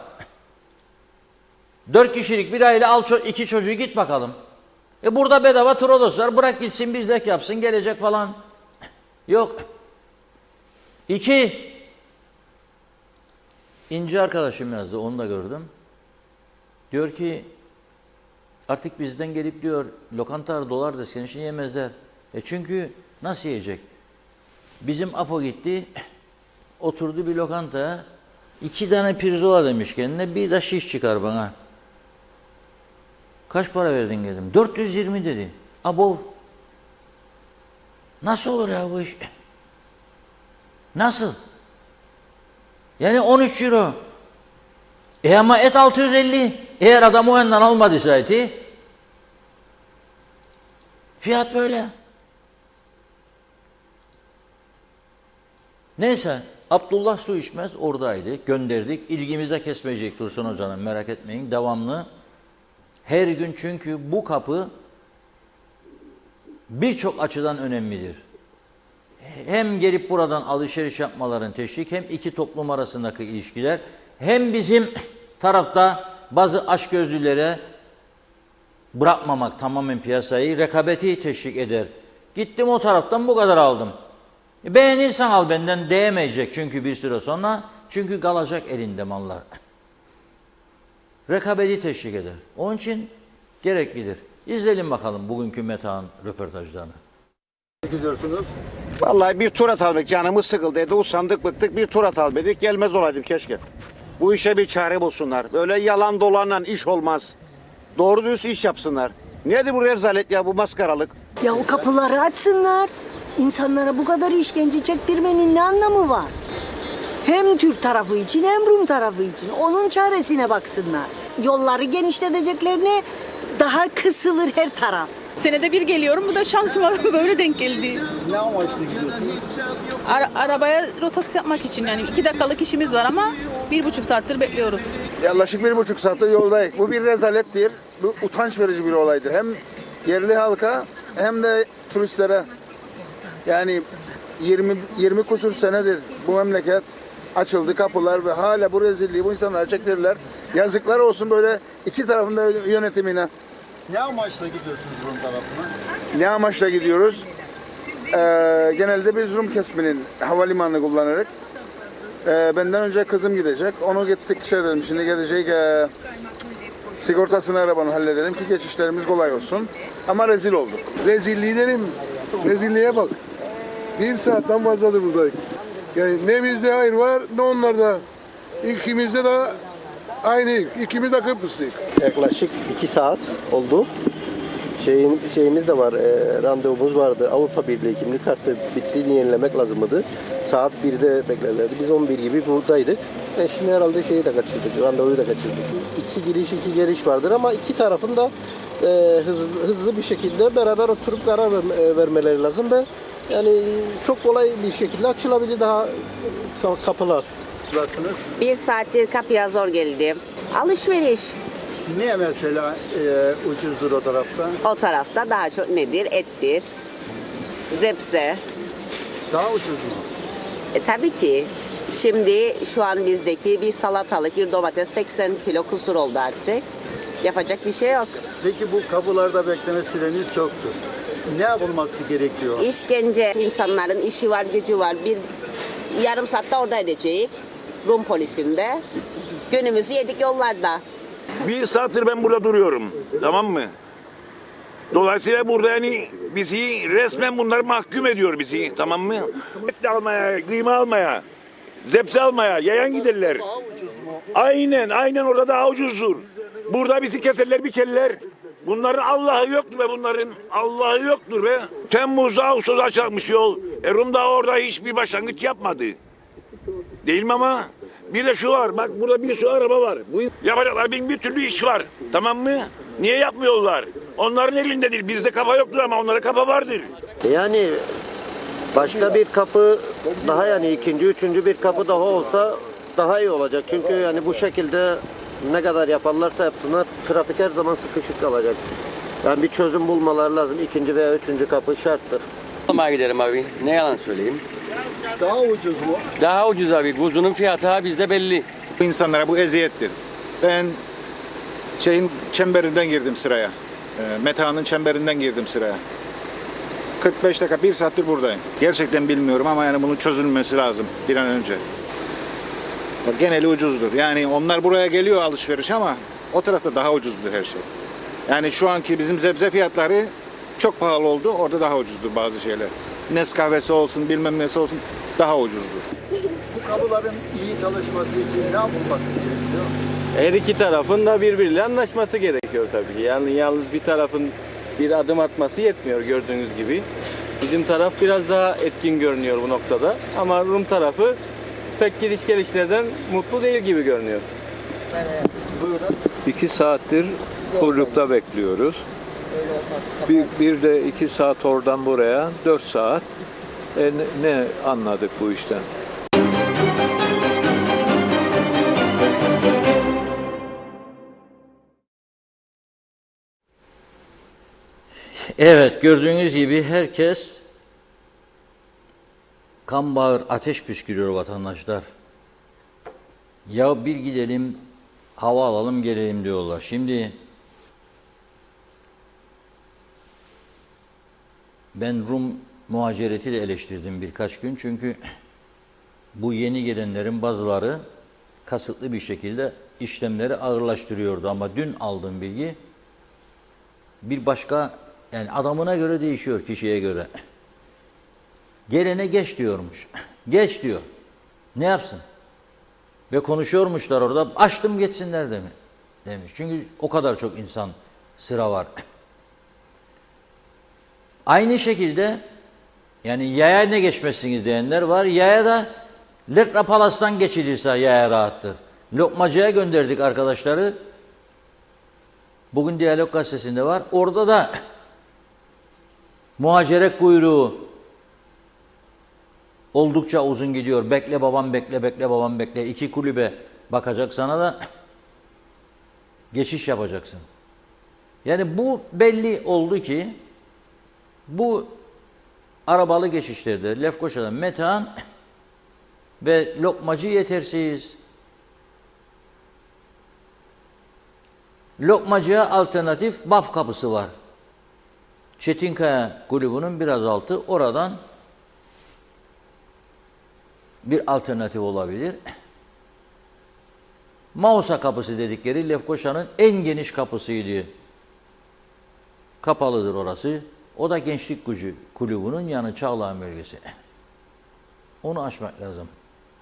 4 kişilik bir aile al 2 çocuğu git bakalım. Burada bedava Trodos var. Bırak gitsin, bizdek yapsın, gelecek falan. Yok. 2. İnci arkadaşım yazdı, onu da gördüm. Diyor ki artık bizden gelip diyor lokantalar dolar desken için yemezler. Çünkü nasıl yiyecek? Bizim Apo gitti, oturdu bir lokantaya, 2 tane pirzola demiş kendine, bir de şiş çıkar bana. Kaç para verdin dedim. 420 dedi. Abo. Nasıl olur ya bu iş? Nasıl? Yani 13 euro. Ama et 650. Eğer adam o yandan almadıysa eti, fiyat böyle. Neyse, Abdullah Su İçmez oradaydı. Gönderdik. İlgimize kesmeyecek Dursun Hoca'nın, merak etmeyin. Devamlı. Her gün, çünkü bu kapı birçok açıdan önemlidir. Hem gelip buradan alışveriş yapmaların teşvik, hem iki toplum arasındaki ilişkiler, hem bizim tarafta bazı açgözlülere bırakmamak, tamamen piyasayı, rekabeti teşvik eder. Gittim o taraftan bu kadar aldım. Beğenirsen al benden, değmeyecek çünkü bir süre sonra, çünkü kalacak elinde mallar. Rekabeti teşvik eder. Onun için gereklidir. İzleyelim bakalım bugünkü Metehan röportajlarını. Gidiyorsunuz. Vallahi bir tur atalım, canımız sıkıldı, usandık bıktık, bir tur atalım dedik, gelmez olaydım keşke. Bu işe bir çare bulsunlar. Böyle yalan dolanla iş olmaz. Doğru düz iş yapsınlar. Nedir bu rezalet ya, bu maskaralık? Ya o kapıları açsınlar. İnsanlara bu kadar işkence çektirmenin ne anlamı var? Hem Türk tarafı için hem Rum tarafı için. Onun çaresine baksınlar. Yolları genişleteceklerine daha kısılır her taraf. Senede bir geliyorum. Bu da şansıma böyle denk geldi. Ne amaçla gidiyorsunuz? Arabaya rotoks yapmak için, yani 2 dakikalık işimiz var ama 1,5 saattir bekliyoruz. Yaklaşık 1,5 saattir yoldayız. Bu bir rezalettir. Bu utanç verici bir olaydır. Hem yerli halka hem de turistlere. Yani 20 kusur senedir bu memleket açıldı, kapılar ve hala bu rezilliği bu insanlar çektirirler. Yazıklar olsun böyle iki tarafın da yönetimine. Ne amaçla gidiyorsunuz Rum tarafına? Ne amaçla gidiyoruz? Genelde biz Rum kesiminin havalimanını kullanarak. Benden önce kızım gidecek. Onu gittik dedim, şimdi gelecek. Sigortasını arabanı halledelim ki geçişlerimiz kolay olsun. Ama rezil olduk. Rezilliği derim. Rezilliğe bak. 1 saatten fazladır buradayız. Yani ne bizde hayır var ne onlarda. İkimizde de aynı. İkimiz de Kıbrıslıyız. Yaklaşık 2 saat oldu. Şeyimiz de var, randevumuz vardı. Avrupa Birliği kimlik kartı bitti, yenilemek lazımdı. Saat 1'de beklerlerdi. Biz 11 gibi buradaydık. Şimdi herhalde şeyi de kaçırdık, randevuyu da kaçırdık. 2 giriş 2 geliş vardır ama iki tarafın da hızlı bir şekilde beraber oturup karar vermeleri lazım ve yani çok kolay bir şekilde açılabilir daha kapılar. 1 saattir kapıya zor geldim. Alışveriş. Niye mesela ucuzdur o tarafta? O tarafta daha çok nedir? Ettir, zepse. Daha ucuz mu? Tabii ki. Şimdi şu an bizdeki bir salatalık, bir domates 80 kilo kusur oldu artık. Yapacak bir şey yok. Peki bu kapılarda bekleme süreniz çoktu. Ne yapılması gerekiyor? İşkence, insanların işi var, gücü var. Bir yarım saatte orada edecek. Rum polisinde. Günümüzü yedik yollarda. 1 saattir ben burada duruyorum. Tamam mı? Dolayısıyla burada yani bizi resmen bunlar mahkum ediyor bizi, tamam mı? Et almaya, kıyma almaya, zepse almaya yayan giderler. Aynen orada daha ucuzdur. Burada bizi keserler, biçerler. Bunların Allah'ı yoktur be, bunların Allah'ı yoktur be. Temmuz'da Ağustos'da açılmış yol. Rum'da orada hiçbir başlangıç yapmadı. Değil mi ama? Bir de şu var, bak burada bir sürü araba var. Bu yapacaklar bin bir türlü iş var. Tamam mı? Niye yapmıyorlar? Onların elinde değil. Bizde kafa yoktur ama onlara kafa vardır. Yani başka bir kapı daha, yani ikinci, üçüncü bir kapı daha olsa daha iyi olacak. Çünkü yani bu şekilde ne kadar yaparlarsa yapsınlar trafik her zaman sıkışık kalacak. Yani bir çözüm bulmaları lazım. İkinci veya üçüncü kapı şarttır. Almaya giderim abi. Ne yalan söyleyeyim. Daha ucuz mu? Daha ucuz abi. Kuzunun fiyatı ha bizde belli. Bu insanlara bu eziyettir. Ben şeyin çemberinden girdim sıraya. Meta'nın çemberinden girdim sıraya. 45 dakika, 1 saattir buradayım. Gerçekten bilmiyorum ama yani bunun çözülmesi lazım bir an önce. Bak, geneli ucuzdur. Yani onlar buraya geliyor alışveriş ama o tarafta daha ucuzdur her şey. Yani şu anki bizim sebze fiyatları çok pahalı oldu. Orada daha ucuzdur bazı şeyler. Nescafe'si olsun, bilmem nesi olsun daha ucuzdur. Bu kapıların iyi çalışması için ne yapılması gerekiyor? Her iki tarafın da birbiriyle anlaşması gerekiyor tabii ki. Yani yalnız bir tarafın bir adım atması yetmiyor gördüğünüz gibi. Bizim taraf biraz daha etkin görünüyor bu noktada. Ama Rum tarafı pek gidiş gelişlerden mutlu değil gibi görünüyor. Buyurun. 2 saattir kuyrukta bekliyoruz. Bir de 2 saat oradan buraya, 4 saat. Ne anladık bu işten? Evet, gördüğünüz gibi herkes kan bağır, ateş püskürüyor vatandaşlar. Ya bir gidelim, hava alalım, gelelim diyorlar. Şimdi ben Rum muhacireti de eleştirdim birkaç gün. Çünkü bu yeni gelenlerin bazıları kasıtlı bir şekilde işlemleri ağırlaştırıyordu. Ama dün aldığım bilgi bir başka, yani adamına göre değişiyor, kişiye göre. Gelene geç diyormuş. Geç diyor. Ne yapsın? Ve konuşuyormuşlar orada. Açtım geçsinler demiş. Çünkü o kadar çok insan sıra var. Aynı şekilde yani yaya ne geçmezsiniz diyenler var. Yaya da Lekra Palas'tan geçilirse yaya rahattır. Lokmacı'ya gönderdik arkadaşları. Bugün Diyalog Gazetesi'nde var. Orada da muhaceret kuyruğu oldukça uzun gidiyor. Bekle babam bekle, bekle babam bekle. 2 kulübe bakacak sana da geçiş yapacaksın. Yani bu belli oldu ki bu arabalı geçişlerde Lefkoşa'dan Metehan ve Lokmacı yetersiz. Lokmacı'ya alternatif Baf kapısı var. Çetinkaya kulübünün biraz altı, oradan bir alternatif olabilir. Mausa kapısı dedikleri Lefkoşa'nın en geniş kapısıydı. Kapalıdır orası. O da Gençlik Kulübü'nün yanı, Çağlayan bölgesi. Onu aşmak lazım.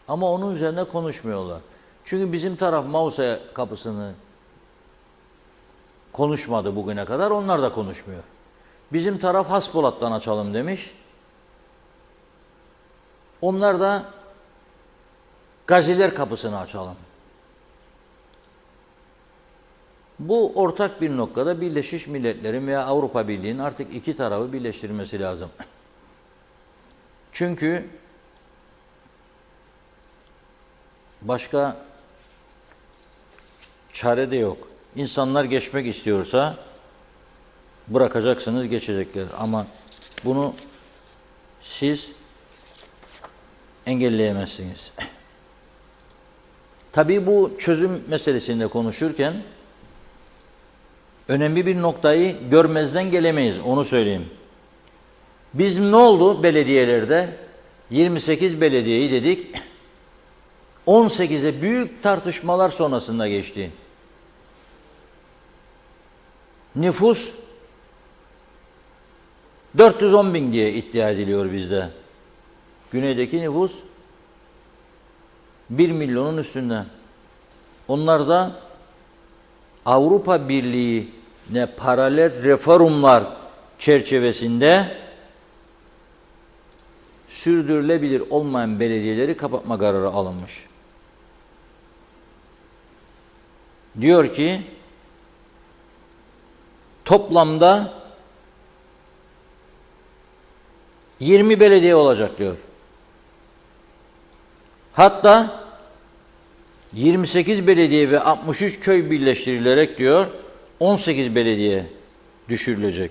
Ama onun üzerine konuşmuyorlar. Çünkü bizim taraf Mausa kapısını konuşmadı bugüne kadar. Onlar da konuşmuyor. Bizim taraf Haspolat'tan açalım demiş. Onlar da Gaziler kapısını açalım. Bu ortak bir noktada Birleşmiş Milletler'in veya Avrupa Birliği'nin artık iki tarafı birleştirmesi lazım. Çünkü başka çare de yok. İnsanlar geçmek istiyorsa bırakacaksınız, geçecekler. Ama bunu siz engelleyemezsiniz. Tabii bu çözüm meselesinde konuşurken önemli bir noktayı görmezden gelemeyiz, onu söyleyeyim. Biz ne oldu belediyelerde? 28 belediyeyi dedik, 18'e büyük tartışmalar sonrasında geçti. Nüfus 410 bin diye iddia ediliyor bizde. Güneydeki nüfus 1 milyonun üstünde. Onlar da Avrupa Birliği'ne paralel reformlar çerçevesinde sürdürülebilir olmayan belediyeleri kapatma kararı alınmış. Diyor ki toplamda 20 belediye olacak diyor. Hatta 28 belediye ve 63 köy birleştirilerek diyor 18 belediye düşürülecek.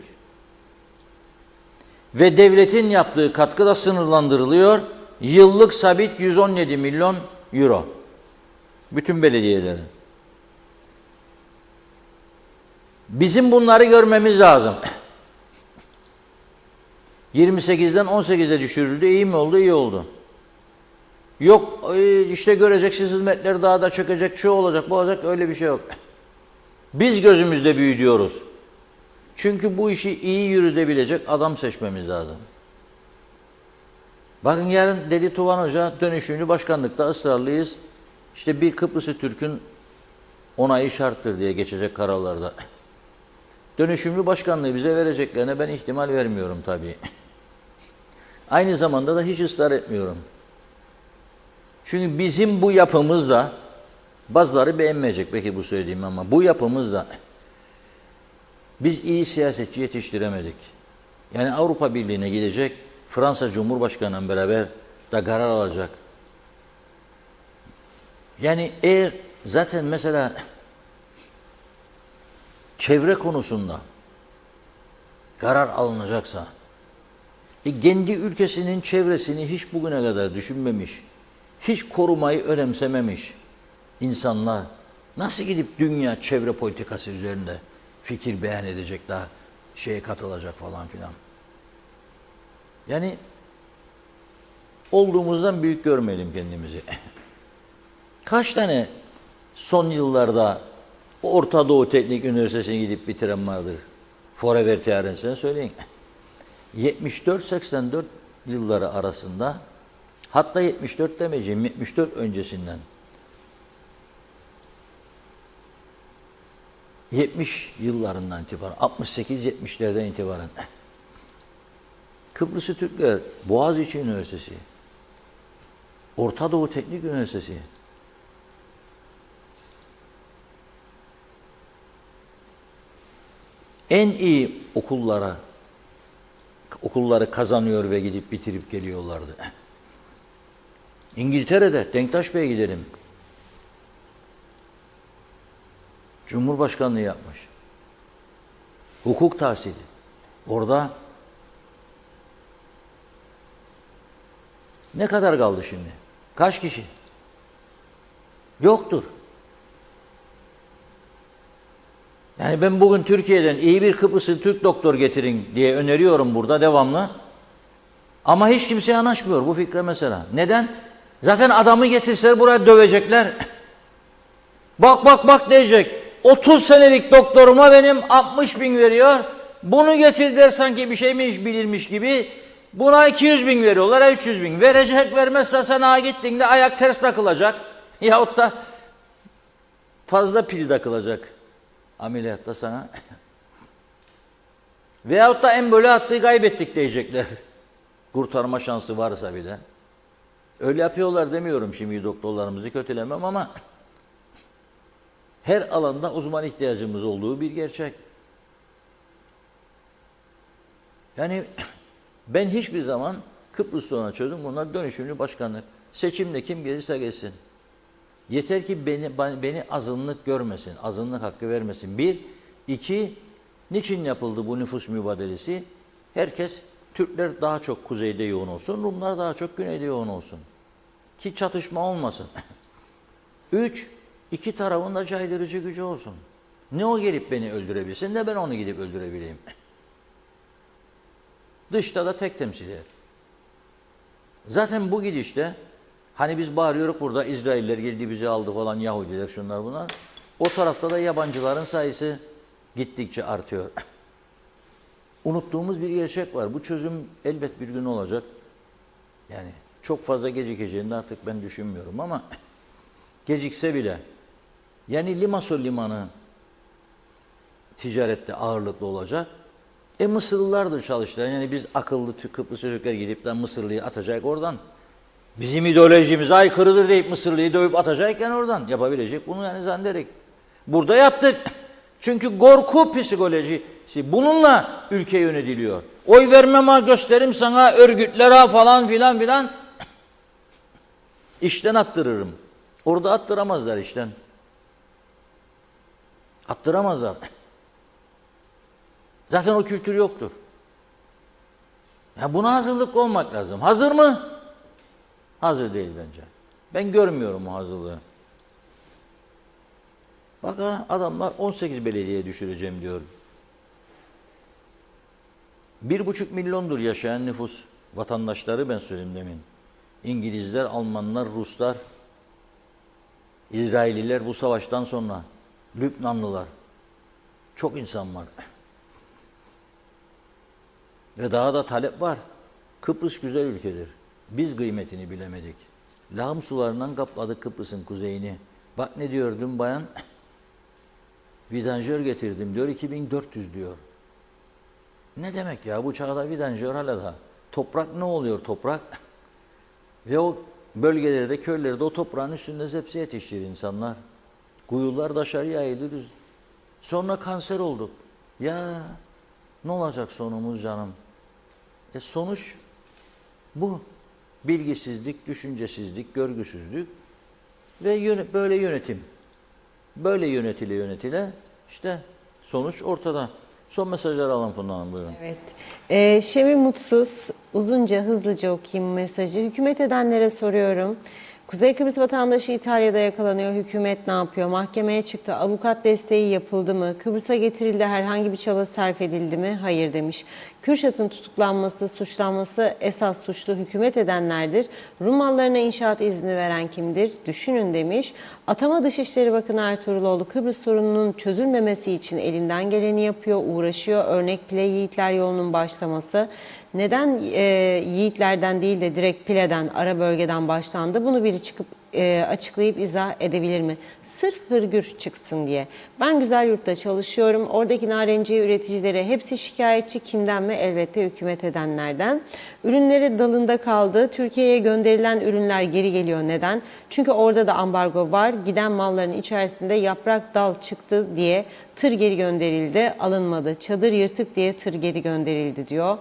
Ve devletin yaptığı katkı da sınırlandırılıyor. Yıllık sabit 117 milyon euro. Bütün belediyelere. Bizim bunları görmemiz lazım. 28'den 18'e düşürüldü. İyi mi oldu? İyi oldu. Yok işte göreceksiniz hizmetler daha da çökecek, şu olacak, bu olacak, öyle bir şey yok. Biz gözümüzde büyütüyoruz. Çünkü bu işi iyi yürütebilecek adam seçmemiz lazım. Bakın yarın dedi Tuvan Hoca dönüşümlü başkanlıkta ısrarlıyız. İşte bir Kıbrıs'ı Türk'ün onayı şarttır diye geçecek kararlarda. Dönüşümlü başkanlığı bize vereceklerine ben ihtimal vermiyorum tabii. Aynı zamanda da hiç ısrar etmiyorum. Çünkü bizim bu yapımızla, bazıları beğenmeyecek belki bu söylediğim ama bu yapımızla biz iyi siyasetçi yetiştiremedik. Yani Avrupa Birliği'ne gidecek, Fransa Cumhurbaşkanı'nın beraber da karar alacak. Yani eğer zaten mesela çevre konusunda karar alınacaksa, kendi ülkesinin çevresini hiç bugüne kadar düşünmemiş, hiç korumayı önemsememiş insanlar nasıl gidip dünya çevre politikası üzerinde fikir beyan edecek, daha şeye katılacak falan filan. Yani olduğumuzdan büyük görmeyelim kendimizi. Kaç tane son yıllarda Orta Doğu Teknik Üniversitesi'ne gidip bitiren vardır? Forever Tiyarensi'ne söyleyin. 74-84 yılları arasında, hatta 74 demeyeceğim, 74 öncesinden 70 yıllarından itibaren, 68-70'lerden itibaren Kıbrıs'ı Türkler, Boğaziçi Üniversitesi, Orta Doğu Teknik Üniversitesi, en iyi okulları kazanıyor ve gidip bitirip geliyorlardı. İngiltere'de Denktaş Bey'e gidelim. Cumhurbaşkanlığı yapmış. Hukuk tahsili. Orada ne kadar kaldı şimdi? Kaç kişi? Yoktur. Yani ben bugün Türkiye'den iyi bir Kıbrıslı Türk doktor getirin diye öneriyorum burada devamlı. Ama hiç kimse yanaşmıyor bu fikre mesela. Neden? Zaten adamı getirseler buraya dövecekler. Bak diyecek. 30 senelik doktoruma benim 60 bin veriyor. Bunu getir der sanki bir şey mi bilirmiş gibi. Buna 200 bin veriyorlar, 300 bin. Verecek, vermezse sana gittiğinde ayak ters takılacak. Yahut da fazla pil takılacak ameliyatta sana. Veyahut da emboli attığı kaybettik diyecekler. Kurtarma şansı varsa bile. Öyle yapıyorlar demiyorum şimdi, doktorlarımızı kötülemem ama her alanda uzman ihtiyacımız olduğu bir gerçek. Yani ben hiçbir zaman Kıbrıs'ta ona çözdüm. Bunlar dönüşümlü başkanlık. Seçimde kim gelirse gelsin. Yeter ki beni azınlık görmesin, azınlık hakkı vermesin. Bir, iki, niçin yapıldı bu nüfus mübadelesi? Herkes, Türkler daha çok kuzeyde yoğun olsun, Rumlar daha çok güneyde yoğun olsun. Ki çatışma olmasın. Üç, iki tarafın da caydırıcı gücü olsun. Ne o gelip beni öldürebilsin, ne ben onu gidip öldürebileyim. Dışta da tek temsil eder. Zaten bu gidişte, hani biz bağırıyoruz burada, İsrailler geldi bizi aldı falan, Yahudiler şunlar bunlar. O tarafta da yabancıların sayısı gittikçe artıyor. unuttuğumuz bir gerçek var. Bu çözüm elbet bir gün olacak. Yani çok fazla gecikeceğini artık ben düşünmüyorum ama gecikse bile yani Limassol limanı ticarette ağırlıklı olacak. Mısırlılar da çalıştılar. Yani biz akıllı Kıbrıs Türkler gidip de Mısırlıyı atacak oradan. Bizim ideolojimize aykırıdır deyip Mısırlıyı dövüp atacakken oradan yapabilecek bunu yani zannederek. Burada yaptık. Çünkü korku psikolojisi bununla ülke yönetiliyor. Oy vermeme gösterim sana örgütlere falan filan filan. İşten attırırım. Orada attıramazlar işten. Attıramazlar. Zaten o kültür yoktur. Ya buna hazırlıklı olmak lazım. Hazır mı? Hazır değil bence. Ben görmüyorum o hazırlığı. Bak ha, adamlar 18 belediye düşüreceğim diyor. 1,5 milyondur yaşayan nüfus. Vatandaşları ben söyleyeyim demin. İngilizler, Almanlar, Ruslar, İsrailliler bu savaştan sonra, Lübnanlılar. Çok insan var. Ve daha da talep var. Kıbrıs güzel ülkedir. Biz kıymetini bilemedik. Lağım sularından kapladık Kıbrıs'ın kuzeyini. Bak ne diyor dün bayan? Vidanjör getirdim diyor, 2400 diyor. Ne demek ya bu çağda vidanjör hala da. Toprak ne oluyor toprak? Ve o bölgelerde, köylerde o toprağın üstünde zepse yetiştirir insanlar. Kuyular daşarı yayılır. Sonra kanser olduk. Ya ne olacak sonumuz canım? Sonuç bu. Bilgisizlik, düşüncesizlik, görgüsüzlük ve böyle yönetim. Böyle yönetile işte sonuç ortada. Son mesajları alalım Funda Hanım, buyurun. Evet. Şemi Mutsuz, uzunca hızlıca okuyayım mesajı. Hükümet edenlere soruyorum. Kuzey Kıbrıs vatandaşı İtalya'da yakalanıyor. Hükümet ne yapıyor? Mahkemeye çıktı. Avukat desteği yapıldı mı? Kıbrıs'a getirildi. Herhangi bir çaba sarf edildi mi? Hayır demiş. Kürşat'ın tutuklanması, suçlanması esas suçlu hükümet edenlerdir. Rum mallarına inşaat izni veren kimdir? Düşünün demiş. Atama Dışişleri Bakanı Ertuğruloğlu Kıbrıs sorununun çözülmemesi için elinden geleni yapıyor, uğraşıyor. Örnek Pile Yiğitler yolunun başlaması. Neden Yiğitlerden değil de direkt Pile'den, ara bölgeden başlandı? Bunu biri çıkıp açıklayıp izah edebilir mi? Sırf hırgür çıksın diye. Ben Güzelyurt'ta çalışıyorum. Oradaki narenciye üreticileri hepsi şikayetçi. Kimden mi? Elbette hükümet edenlerden. Ürünleri dalında kaldı. Türkiye'ye gönderilen ürünler geri geliyor. Neden? Çünkü orada da ambargo var. Giden malların içerisinde yaprak dal çıktı diye tır geri gönderildi. Alınmadı. Çadır yırtık diye tır geri gönderildi diyor.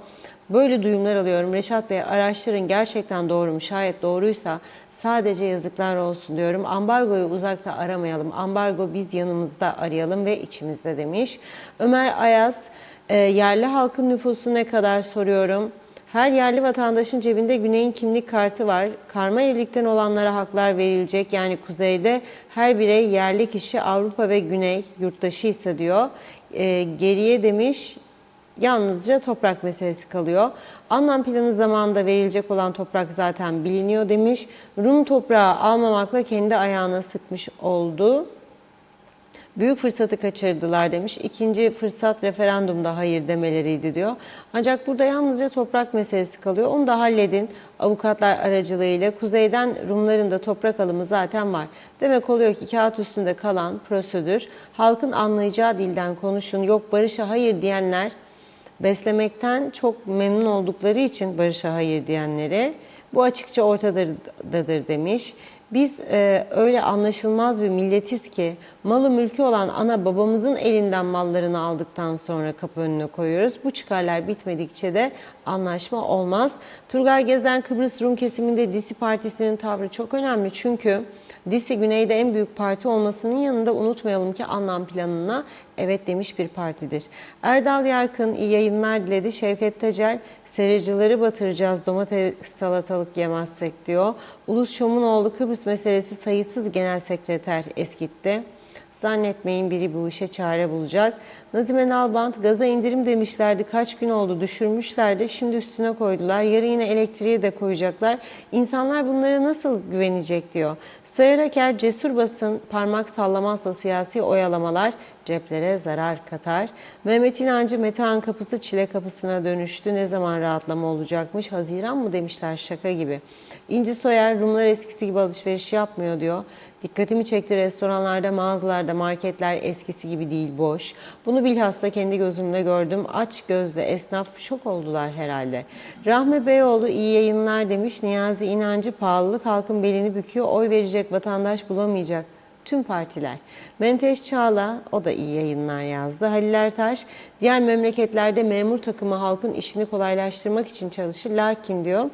Böyle duyumlar alıyorum. Reşat Bey araştırın, gerçekten doğru mu? Şayet doğruysa sadece yazıklar olsun diyorum. Ambargoyu uzakta aramayalım. Ambargo biz yanımızda arayalım ve içimizde demiş. Ömer Ayaz, yerli halkın nüfusu ne kadar soruyorum. Her yerli vatandaşın cebinde Güney'in kimlik kartı var. Karma evlilikten olanlara haklar verilecek. Yani kuzeyde her birey yerli kişi, Avrupa ve Güney yurttaşı ise diyor. Geriye demiş, yalnızca toprak meselesi kalıyor. Anlam planı zamanında verilecek olan toprak zaten biliniyor demiş. Rum toprağı almamakla kendi ayağına sıkmış oldu. Büyük fırsatı kaçırdılar demiş. İkinci fırsat referandumda hayır demeleriydi diyor. Ancak burada yalnızca toprak meselesi kalıyor. Onu da halledin. Avukatlar aracılığıyla kuzeyden Rumların da toprak alımı zaten var. Demek oluyor ki kağıt üstünde kalan prosedür, halkın anlayacağı dilden konuşun. Yok barışa hayır diyenler beslemekten çok memnun oldukları için barışa hayır diyenlere bu açıkça ortadadır demiş. Biz öyle anlaşılmaz bir milletiz ki malı mülkü olan ana babamızın elinden mallarını aldıktan sonra kapı önüne koyuyoruz. Bu çıkarlar bitmedikçe de anlaşma olmaz. Turgay Gezen Kıbrıs Rum kesiminde DİSİ Partisi'nin tavrı çok önemli. Çünkü DİSİ Güney'de en büyük parti olmasının yanında unutmayalım ki anlam planına evet demiş bir partidir. Erdal Yarkın iyi yayınlar diledi. Şevket Tecel, seracıları batıracağız domates salatalık yemezsek diyor. Ulus Şomunoğlu Kıbrıs meselesi sayısız genel sekreter eskitti. Zannetmeyin biri bu işe çare bulacak. Nazime Nalbant, gaza indirim demişlerdi, kaç gün oldu düşürmüşlerdi, şimdi üstüne koydular. Yarın yine elektriği de koyacaklar. İnsanlar bunlara nasıl güvenecek diyor. Sayar Aker, cesur basın parmak sallamazsa siyasi oyalamalar ceplere zarar katar. Mehmet İnancı, Metehan kapısı çile kapısına dönüştü. Ne zaman rahatlama olacakmış? Haziran mı demişler, şaka gibi. İnci Soyer, Rumlar eskisi gibi alışveriş yapmıyor diyor. Dikkatimi çekti, restoranlarda, mağazalarda, marketler eskisi gibi değil, boş. Bunu bilhassa kendi gözümle gördüm. Aç gözlü esnaf şok oldular herhalde. Rahmi Beyoğlu iyi yayınlar demiş. Niyazi İnancı, pahalılık halkın belini büküyor. Oy verecek vatandaş bulamayacak. Tüm partiler. Menteş Çağla, o da iyi yayınlar yazdı. Halil Ertaş, diğer memleketlerde memur takımı halkın işini kolaylaştırmak için çalışır. Lakin diyor,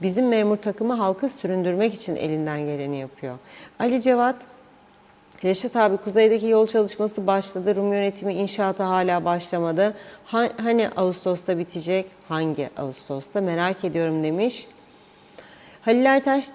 bizim memur takımı halkı süründürmek için elinden geleni yapıyor. Ali Cevat, Reşat abi, kuzeydeki yol çalışması başladı. Rum yönetimi inşaata hala başlamadı. Hani Ağustos'ta bitecek? Hangi Ağustos'ta? Merak ediyorum demiş. Halil Ertaş,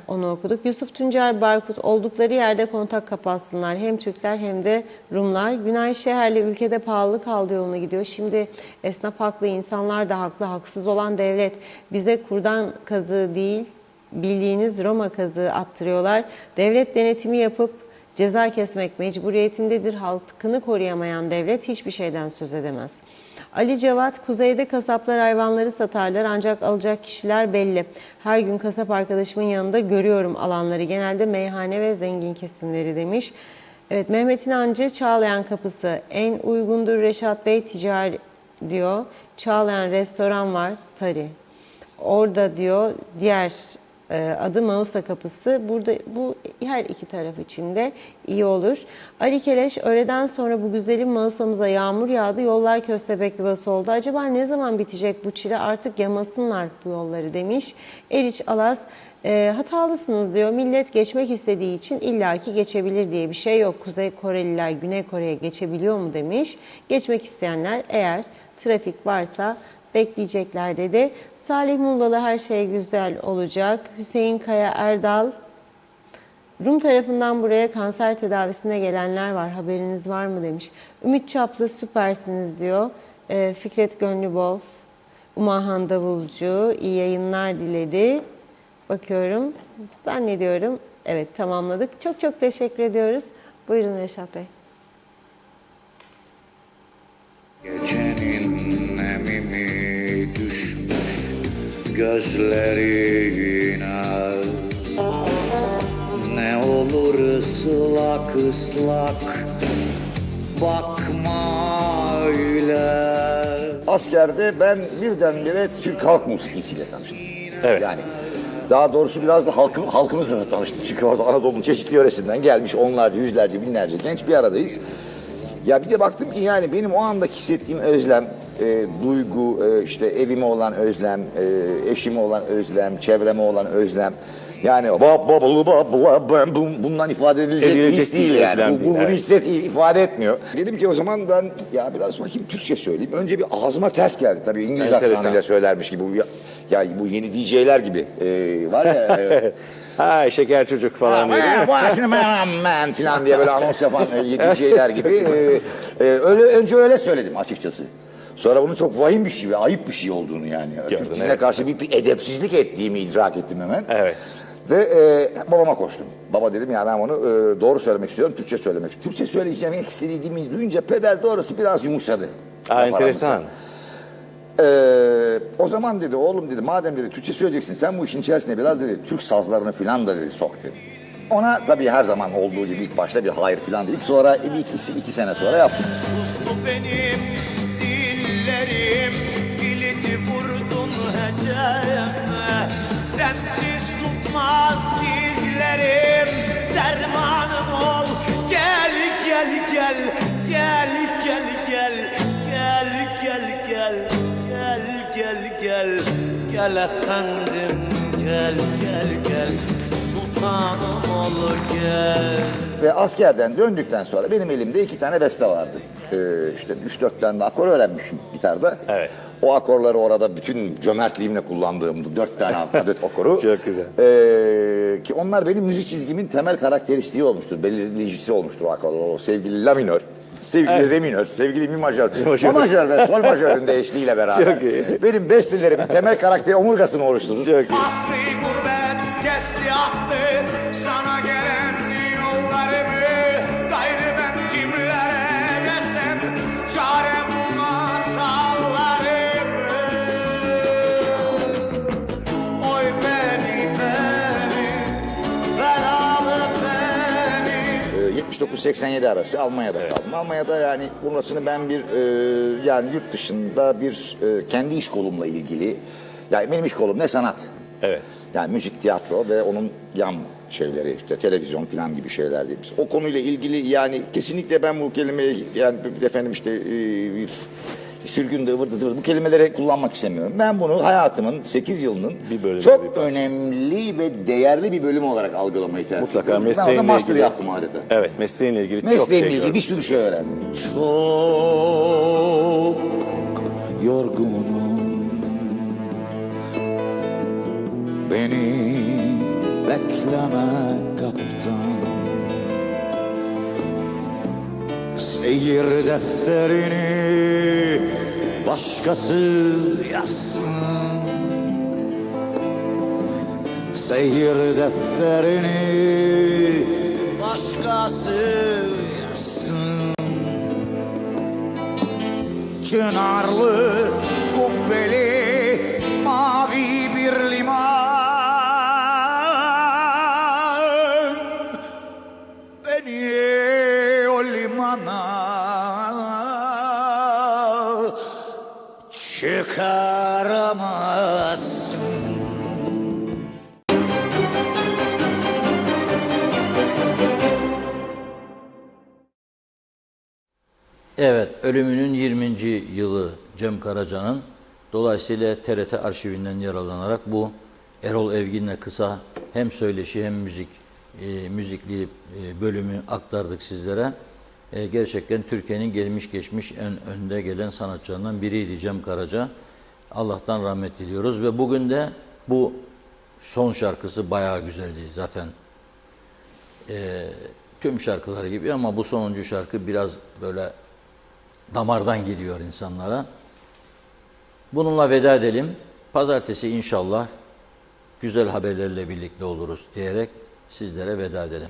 onu okuduk. Yusuf Tuncer Barkut, oldukları yerde kontak kapatsınlar. Hem Türkler hem de Rumlar. Günay Şeherli, ülkede pahalılık aldı yoluna gidiyor. Şimdi esnaf haklı, insanlar da haklı. Haksız olan devlet. Bize kurdan kazığı değil, bildiğiniz Roma kazığı attırıyorlar. Devlet denetimi yapıp ceza kesmek mecburiyetindedir. Halkını koruyamayan devlet hiçbir şeyden söz edemez. Ali Cevat, kuzeyde kasaplar hayvanları satarlar ancak alacak kişiler belli. Her gün kasap arkadaşımın yanında görüyorum alanları. Genelde meyhane ve zengin kesimleri demiş. Evet, Mehmet İnancı, Çağlayan kapısı en uygundur Reşat Bey, ticari diyor. Çağlayan restoran var, Tari. Orada diyor, diğer adı Mausa kapısı. Burada bu her iki taraf için de iyi olur. Ali Keleş, öğleden sonra bu güzelim Mausa'mıza yağmur yağdı. Yollar köstebek yuvası oldu. Acaba ne zaman bitecek bu çile? Artık yamasınlar bu yolları demiş. Eriç Alas, hatalısınız diyor. Millet geçmek istediği için illaki geçebilir diye bir şey yok. Kuzey Koreliler Güney Kore'ye geçebiliyor mu demiş. Geçmek isteyenler eğer trafik varsa bekleyecekler dedi. Salih Mullalı, her şey güzel olacak. Hüseyin Kaya Erdal, Rum tarafından buraya kanser tedavisine gelenler var, haberiniz var mı demiş. Ümit Çaplı, süpersiniz diyor. Fikret Gönlübol, Umahan Davulcu iyi yayınlar diledi. Bakıyorum, zannediyorum. Evet, tamamladık. Çok çok teşekkür ediyoruz. Buyurun Reşat Bey. Gecenin nemimi düşmüş gözlerine, ne olur ıslak ıslak bakma öyle. Askerde ben birdenbire Türk halk musikisiyle tanıştım. Evet. Yani daha doğrusu biraz da halkımızla tanıştım. Çünkü orada Anadolu'nun çeşitli yöresinden gelmiş onlarca, yüzlerce, binlerce genç bir aradayız. Ya bir de baktım ki yani benim o anda hissettiğim özlem, duygu, işte evime olan özlem, eşime olan özlem, çevreme olan özlem. Yani bundan ifade edilecek his değil yani. Bu hisset ifade etmiyor. Dedim ki o zaman ben ya biraz bakayım Türkçe söyleyeyim. Önce bir ağzıma ters geldi tabii, İngiliz aksanıyla söylermiş gibi. Ya bu yeni DJ'ler gibi var ya. Ha şeker çocuk falan diye. Man falan diye böyle anons yapan DJ'ler gibi. Önce öyle söyledim açıkçası. Sonra bunun çok vahim bir şey ve ayıp bir şey olduğunu yani. Türk'üne karşı bir edepsizlik ettiğimi idrak ettim hemen. Evet. Ve babama koştum. Baba dedim ya ben onu doğru söylemek istiyorum, Türkçe söylemek istiyorum. Türkçe söyleyeceğimi istediğimi duyunca peder doğrusu biraz yumuşadı. Enteresan. O zaman dedi oğlum dedi madem dedi Türkçe söyleyeceksin sen bu işin içerisine biraz dedi Türk sazlarını filan da dedi sok dedi. Ona tabii her zaman olduğu gibi ilk başta bir hayır filan dedik. Sonra iki sene sonra yaptık. Sustu benim dillerim, kilidi vurdun heceme. Sensiz tutmaz dizlerim, dermanım ol. Gel gel gel, gel gel gel, gel gel gel, gel gel gel, gel efendim gel gel gel. sultanım ol gel. Ve askerden döndükten sonra benim elimde 2 tane beste vardı. İşte 3-4 tane de akor öğrenmişim gitarda. Evet. O akorları orada bütün cömertliğimle kullandığım 4 tane adet akoru. Çok güzel. Ki onlar benim müzik çizgimin temel karakteristiği olmuştur. Belirleyicisi olmuştur o akorlar. O sevgili la minör, sevgili re minör, sevgili mi majör, fa majör ve sol majörün değişliğiyle beraber. Çok iyi. Benim bestelerimin temel karakteri omurgasını oluşturur. Çok iyi. Asri gurbet kesti attı sana gelen yollarımı. Gayrı ben kimlere desem çare bulmaz hallarımı. Oy beni belalı beni. 79-87 arası Almanya'da kaldım. Almanya'da yani burasını ben bir yani yurt dışında bir kendi iş kolumla ilgili, yani benim iş kolum ne sanat. Evet. Yani müzik, tiyatro ve onun yan şeyleri, işte televizyon falan gibi şeyler değil. O konuyla ilgili yani kesinlikle ben bu kelimeyi, yani efendim işte bir sürgünde ıvırdı zıvırdı bu kelimeleri kullanmak istemiyorum. Ben bunu hayatımın 8 yılının çok önemli ve değerli bir bölümü olarak algılamayı tercih ediyorum. Mutlaka mesleğinle ben master ilgili. yaptım adeta. Evet, mesleğinle ilgili çok Mesleğimle şey ilgili bir gördüm. sürü şey öğrendim. Çok yorgunum. Beni bekleme kaptan. Seyir defterini başkası yazsın. Seyir defterini başkası yazsın. Çınarlı, kubbeli, mavi bir liman. Beni o limana çıkaramazsın. Evet, ölümünün 20. yılı Cem Karaca'nın. Dolayısıyla TRT arşivinden yararlanarak bu Erol Evgin'le kısa hem söyleşi hem müzikli bölümü aktardık sizlere. Gerçekten Türkiye'nin gelmiş geçmiş en önde gelen sanatçılarından biriydi Cem Karaca. Allah'tan rahmet diliyoruz ve bugün de bu son şarkısı bayağı güzeldi zaten. Tüm şarkıları gibi ama bu sonuncu şarkı biraz böyle damardan gidiyor insanlara. Bununla veda edelim. Pazartesi inşallah güzel haberlerle birlikte oluruz diyerek sizlere veda edelim.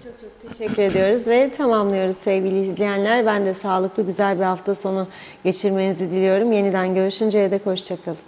Çok teşekkür ediyoruz ve tamamlıyoruz sevgili izleyenler. Ben de sağlıklı güzel bir hafta sonu geçirmenizi diliyorum. Yeniden görüşünceye dek hoşça kalın.